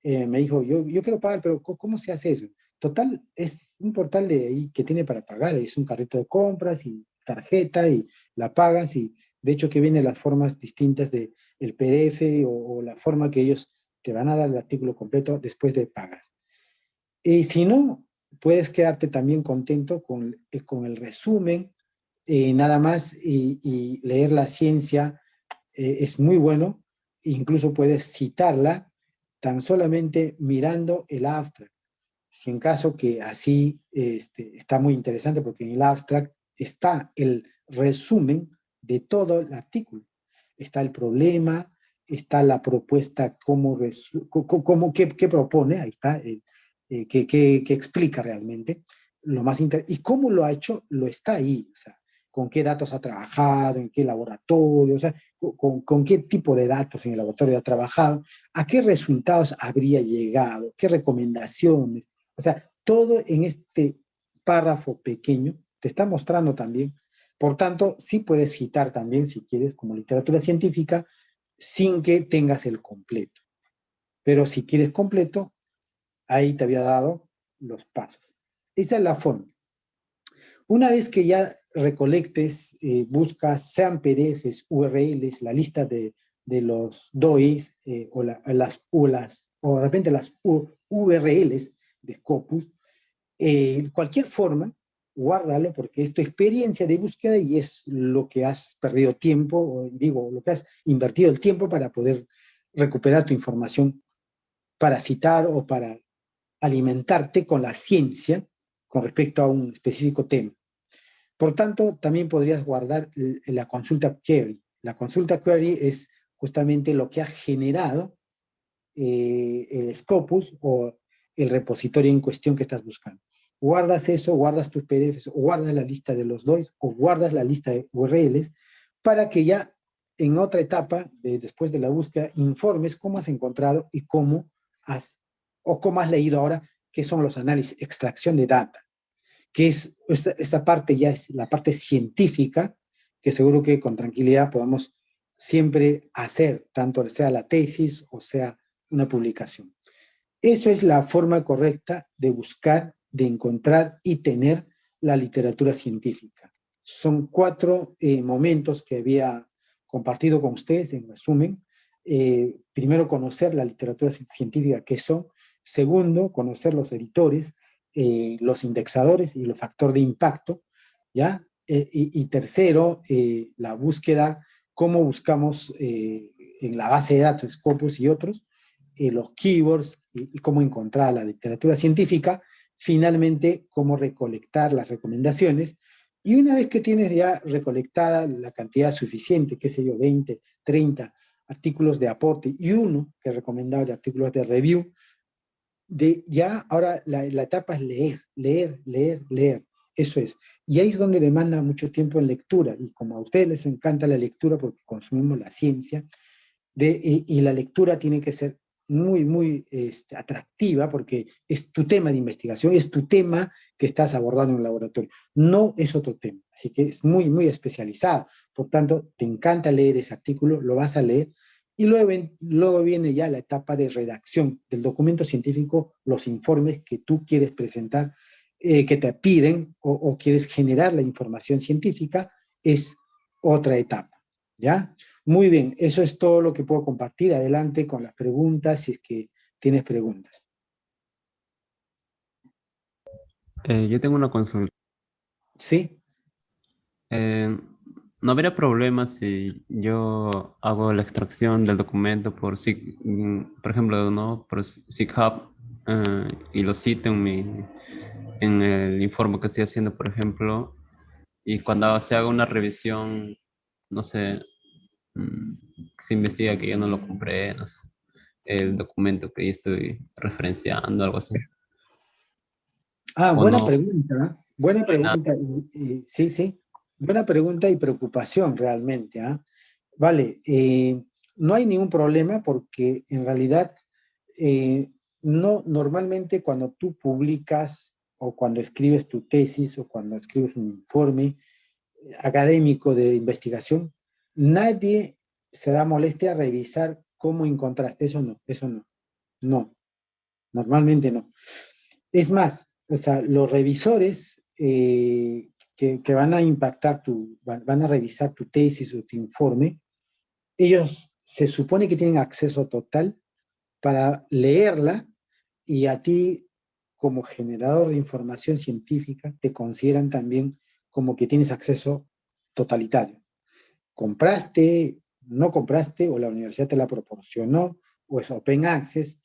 me dijo, yo quiero pagar, pero ¿cómo se hace eso? Total, es un portal de ahí que tiene para pagar, es un carrito de compras y tarjeta y la pagas, y de hecho que vienen las formas distintas de el PDF o la forma que ellos te van a dar el artículo completo después de pagar. Y si no, puedes quedarte también contento con el resumen, nada más, y leer la ciencia es muy bueno, incluso puedes citarla tan solamente mirando el abstract. Si en caso que así está muy interesante, porque en el abstract está el resumen de todo el artículo. Está el problema, está la propuesta, qué propone, ahí está, qué explica realmente, lo más y cómo lo ha hecho, lo está ahí, o sea, con qué datos ha trabajado, en qué laboratorio, o sea, con qué tipo de datos en el laboratorio ha trabajado, a qué resultados habría llegado, qué recomendaciones, o sea, todo en este párrafo pequeño te está mostrando también. Por tanto, sí puedes citar también, si quieres, como literatura científica, sin que tengas el completo. Pero si quieres completo, ahí te había dado los pasos. Esa es la forma. Una vez que ya recolectes, buscas, sean PDFs, URLs, la lista de los DOIs o de repente las URLs de Scopus, cualquier forma, guárdalo porque es tu experiencia de búsqueda y es lo que has perdido tiempo, o digo, lo que has invertido el tiempo para poder recuperar tu información para citar o para alimentarte con la ciencia con respecto a un específico tema. Por tanto, también podrías guardar la consulta query. La consulta query es justamente lo que ha generado el Scopus o el repositorio en cuestión que estás buscando. Guardas eso, guardas tus PDFs, o guardas la lista de los DOIs, o guardas la lista de URLs, para que ya en otra etapa, después de la búsqueda, informes cómo has encontrado y cómo has leído ahora, qué son los análisis, extracción de data, que es esta parte ya es la parte científica, que seguro que con tranquilidad podamos siempre hacer, tanto sea la tesis o sea una publicación. Eso es la forma correcta de buscar, de encontrar y tener la literatura científica. Son 4 momentos que había compartido con ustedes en resumen. Primero, conocer la literatura científica, qué son. Segundo, conocer los editores, los indexadores y los factores de impacto, ¿ya? Y tercero, la búsqueda, cómo buscamos en la base de datos, Scopus y otros, los keywords y cómo encontrar la literatura científica. Finalmente, cómo recolectar las recomendaciones. Y una vez que tienes ya recolectada la cantidad suficiente, qué sé yo, 20, 30 artículos de aporte y uno que recomendaba de artículos de review, ya ahora la etapa es leer, leer, leer, leer. Eso es. Y ahí es donde demanda mucho tiempo en lectura. Y como a ustedes les encanta la lectura porque consumimos la ciencia, y la lectura tiene que ser muy, muy atractiva porque es tu tema de investigación, es tu tema que estás abordando en el laboratorio. No es otro tema. Así que es muy, muy especializado. Por tanto, te encanta leer ese artículo, lo vas a leer. Y luego viene ya la etapa de redacción del documento científico, los informes que tú quieres presentar, que te piden o quieres generar la información científica, es otra etapa, ¿ya? Muy bien, eso es todo lo que puedo compartir. Adelante con las preguntas, si es que tienes preguntas. Yo tengo una consulta. ¿Sí? ¿No habría problema si yo hago la extracción del documento por ejemplo, ¿no? Por SigHub y lo cito en el informe que estoy haciendo, por ejemplo, y cuando se haga una revisión, no sé, mm, se investiga que yo no lo compré, no sé, el documento que yo estoy referenciando, algo así? Ah, ¿O buena no? pregunta, ¿eh? Buena No hay nada. pregunta. Sí, sí. Buena pregunta y preocupación realmente, ¿ah? Vale, no hay ningún problema porque en realidad no, normalmente cuando tú publicas o cuando escribes tu tesis o cuando escribes un informe académico de investigación, nadie se da molestia a revisar cómo encontraste. Eso no. No, normalmente no. Es más, o sea, los revisores que van a impactar van a revisar tu tesis o tu informe, ellos se supone que tienen acceso total para leerla y a ti, como generador de información científica, te consideran también como que tienes acceso totalitario. Compraste, no compraste, o la universidad te la proporcionó, o es open access,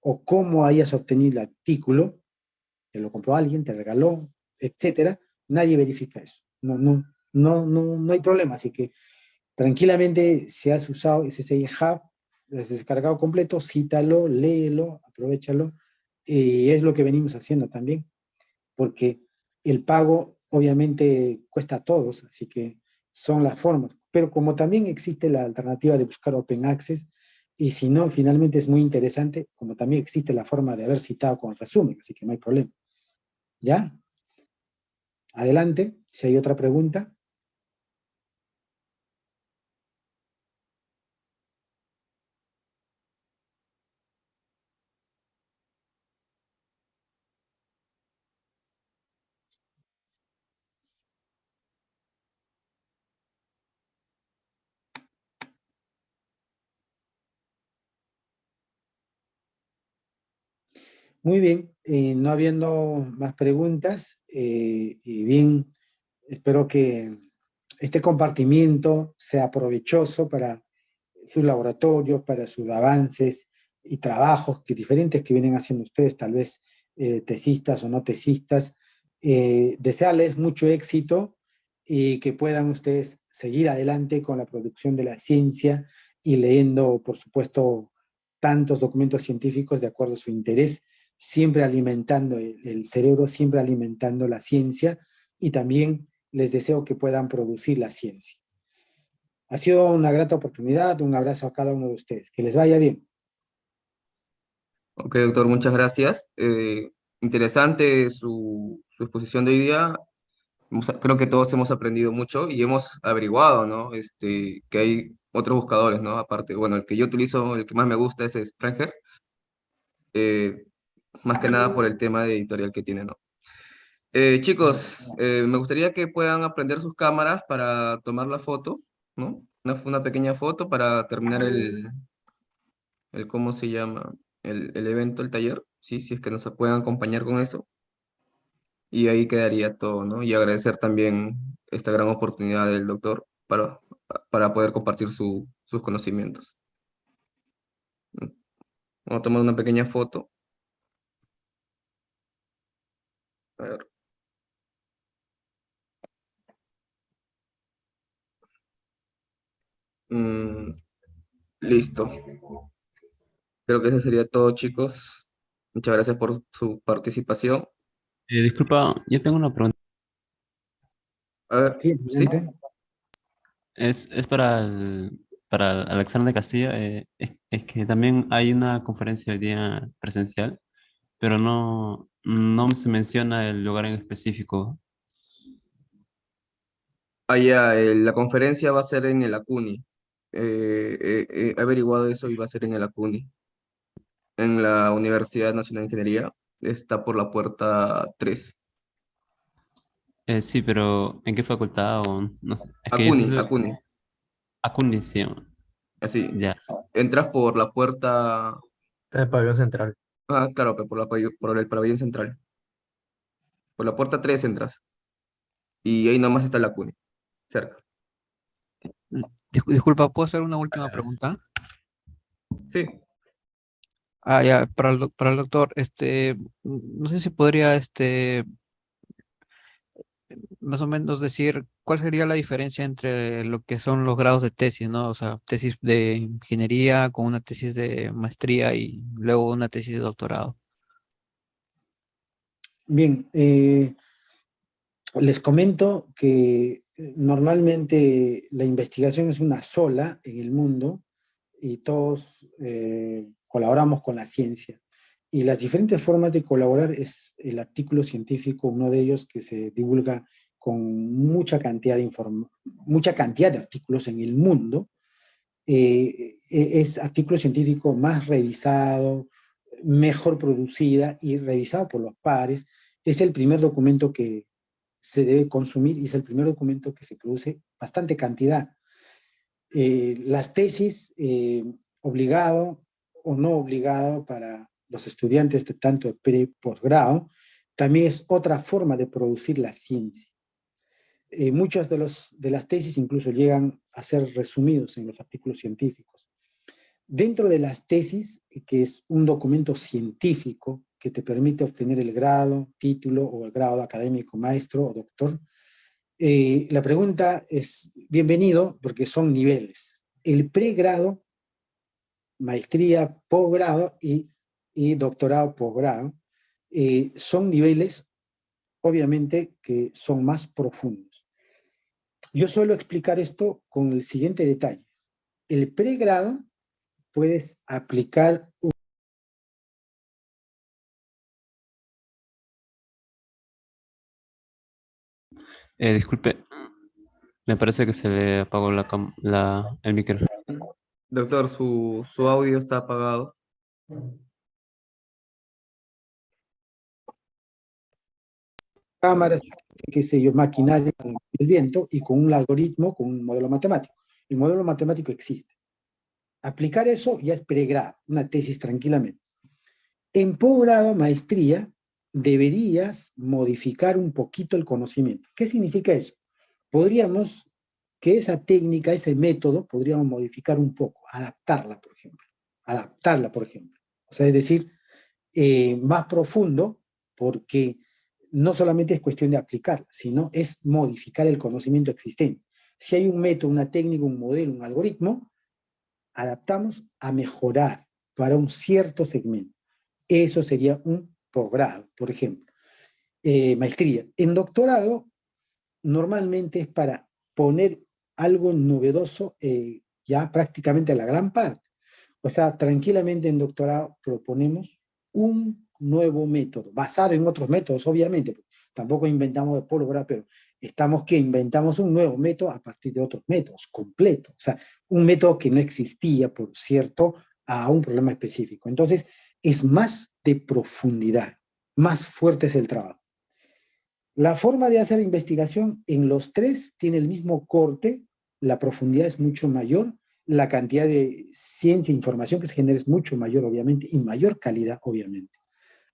o cómo hayas obtenido el artículo, te lo compró alguien, te regaló, etcétera, nadie verifica eso. No hay problema, así que tranquilamente si has usado SSI Hub, lo has descargado completo, cítalo, léelo, aprovéchalo, y es lo que venimos haciendo también, porque el pago obviamente cuesta a todos, así que son las formas, pero como también existe la alternativa de buscar Open Access, y si no, finalmente es muy interesante, como también existe la forma de haber citado con el resumen, así que no hay problema. ¿Ya? Adelante, si hay otra pregunta. Muy bien, no habiendo más preguntas, y bien, espero que este compartimiento sea provechoso para sus laboratorios, para sus avances y trabajos que diferentes que vienen haciendo ustedes, tal vez tesistas o no tesistas. Desearles mucho éxito y que puedan ustedes seguir adelante con la producción de la ciencia y leyendo, por supuesto, tantos documentos científicos de acuerdo a su interés, siempre alimentando el cerebro, siempre alimentando la ciencia, y también les deseo que puedan producir la ciencia. Ha sido una grata oportunidad, un abrazo a cada uno de ustedes. Que les vaya bien. Ok, doctor, muchas gracias. Interesante su exposición de hoy día. Creo que todos hemos aprendido mucho y hemos averiguado, ¿no? Que hay otros buscadores, ¿no? Aparte, bueno, el que yo utilizo, el que más me gusta es Springer, eh, más que nada por el tema de editorial que tiene, ¿no? Chicos, me gustaría que puedan aprender sus cámaras para tomar la foto, ¿no? Una pequeña foto para terminar ¿cómo se llama? El evento, el taller, ¿sí? Si es que nos pueden acompañar con eso. Y ahí quedaría todo, ¿no? Y agradecer también esta gran oportunidad del doctor para poder compartir sus conocimientos. Vamos a tomar una pequeña foto. A ver. Mm, listo. Creo que eso sería todo, chicos. Muchas gracias por su participación. Disculpa, yo tengo una pregunta. A ver, Sí, ¿sí? adelante. Es para Alexander Castillo. Es que también hay una conferencia hoy día presencial, pero no se menciona el lugar en específico. Allá, la conferencia va a ser en el ACUNY. He averiguado eso y va a ser en el ACUNY, en la Universidad Nacional de Ingeniería. Está por la puerta 3. Sí, pero ¿en qué facultad o no sé? Es que ACUNY, ACUNY. Acuña, sí, Así. ya. Entras por la puerta. El pabellón central. Ah, claro, por por el pabellón central. Por la puerta 3 entras. Y ahí nomás está la ACUNY, cerca. Disculpa, ¿puedo hacer una última pregunta? Sí. Ah, ya, para el doctor, no sé si podría, más o menos decir cuál sería la diferencia entre lo que son los grados de tesis, ¿no? O sea, tesis de ingeniería con una tesis de maestría y luego una tesis de doctorado. Bien, les comento que normalmente la investigación es una sola en el mundo y todos colaboramos con la ciencia. Y las diferentes formas de colaborar es el artículo científico, uno de ellos que se divulga con mucha cantidad de artículos en el mundo. Es artículo científico más revisado, mejor producida y revisado por los pares. Es el primer documento que se debe consumir y es el primer documento que se produce bastante cantidad. Las tesis, obligado o no obligado para los estudiantes de tanto de pre-posgrado, también es otra forma de producir la ciencia. Muchas de las tesis incluso llegan a ser resumidos en los artículos científicos. Dentro de las tesis, que es un documento científico que te permite obtener el grado, título o el grado académico maestro o doctor, la pregunta es bienvenido porque son niveles. El pregrado, maestría, posgrado y doctorado, posgrado, son niveles obviamente que son más profundos. Yo suelo explicar esto con el siguiente detalle. El pregrado puedes aplicar Disculpe, me parece que se le apagó el micrófono. Doctor, su audio está apagado. cámaras, qué sé yo, maquinaria con el viento y con un algoritmo, con un modelo matemático. El modelo matemático existe. Aplicar eso ya es pregrado, una tesis tranquilamente. En posgrado, maestría, deberías modificar un poquito el conocimiento. ¿Qué significa eso? Podríamos, que esa técnica, ese método, podríamos modificar un poco, adaptarla, por ejemplo. Adaptarla, por ejemplo. O sea, es decir, más profundo, porque no solamente es cuestión de aplicar, sino es modificar el conocimiento existente. Si hay un método, una técnica, un modelo, un algoritmo, adaptamos a mejorar para un cierto segmento. Eso sería un posgrado, por ejemplo. Maestría. En doctorado, normalmente es para poner algo novedoso ya prácticamente a la gran parte. O sea, tranquilamente en doctorado proponemos un nuevo método, basado en otros métodos, obviamente. Tampoco inventamos de pólvora, pero inventamos un nuevo método a partir de otros métodos, completo. O sea, un método que no existía, por cierto, a un problema específico. Entonces, es más de profundidad, más fuerte es el trabajo. La forma de hacer investigación en los tres tiene el mismo corte, la profundidad es mucho mayor, la cantidad de ciencia e información que se genera es mucho mayor, obviamente, y mayor calidad, obviamente.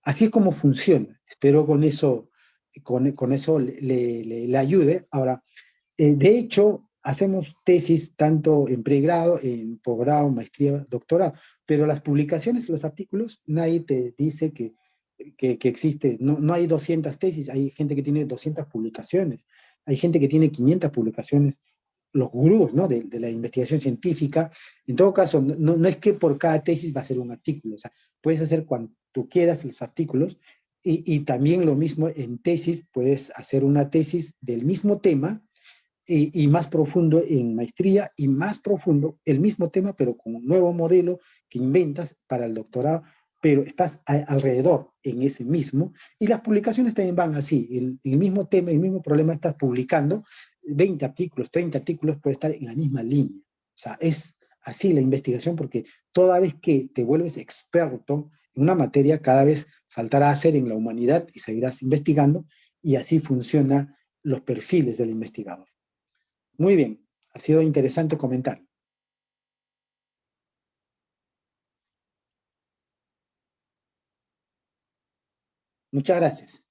Así es como funciona. Espero con eso le ayude. Ahora, de hecho, hacemos tesis tanto en pregrado, en posgrado, maestría, doctorado, pero las publicaciones, los artículos, nadie te dice que existe, no hay 200 tesis, hay gente que tiene 200 publicaciones, hay gente que tiene 500 publicaciones, los gurús, ¿no? de la investigación científica. En todo caso, no es que por cada tesis va a ser un artículo, o sea, puedes hacer cuanto quieras los artículos, y también lo mismo en tesis, puedes hacer una tesis del mismo tema, y más profundo en maestría, y más profundo el mismo tema, pero con un nuevo modelo que inventas para el doctorado, pero estás alrededor en ese mismo, y las publicaciones también van así, el mismo tema, el mismo problema estás publicando, 20 artículos, 30 artículos, puede estar en la misma línea. O sea, es así la investigación, porque toda vez que te vuelves experto en una materia, cada vez faltará hacer en la humanidad y seguirás investigando, y así funcionan los perfiles del investigador. Muy bien, ha sido interesante comentar. Muchas gracias.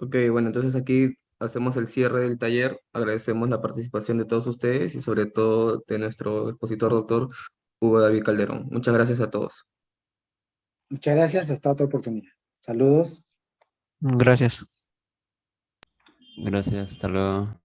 Ok, bueno, entonces aquí hacemos el cierre del taller. Agradecemos la participación de todos ustedes y sobre todo de nuestro expositor doctor Hugo David Calderón. Muchas gracias a todos. Muchas gracias, hasta otra oportunidad. Saludos. Gracias. Gracias, hasta luego.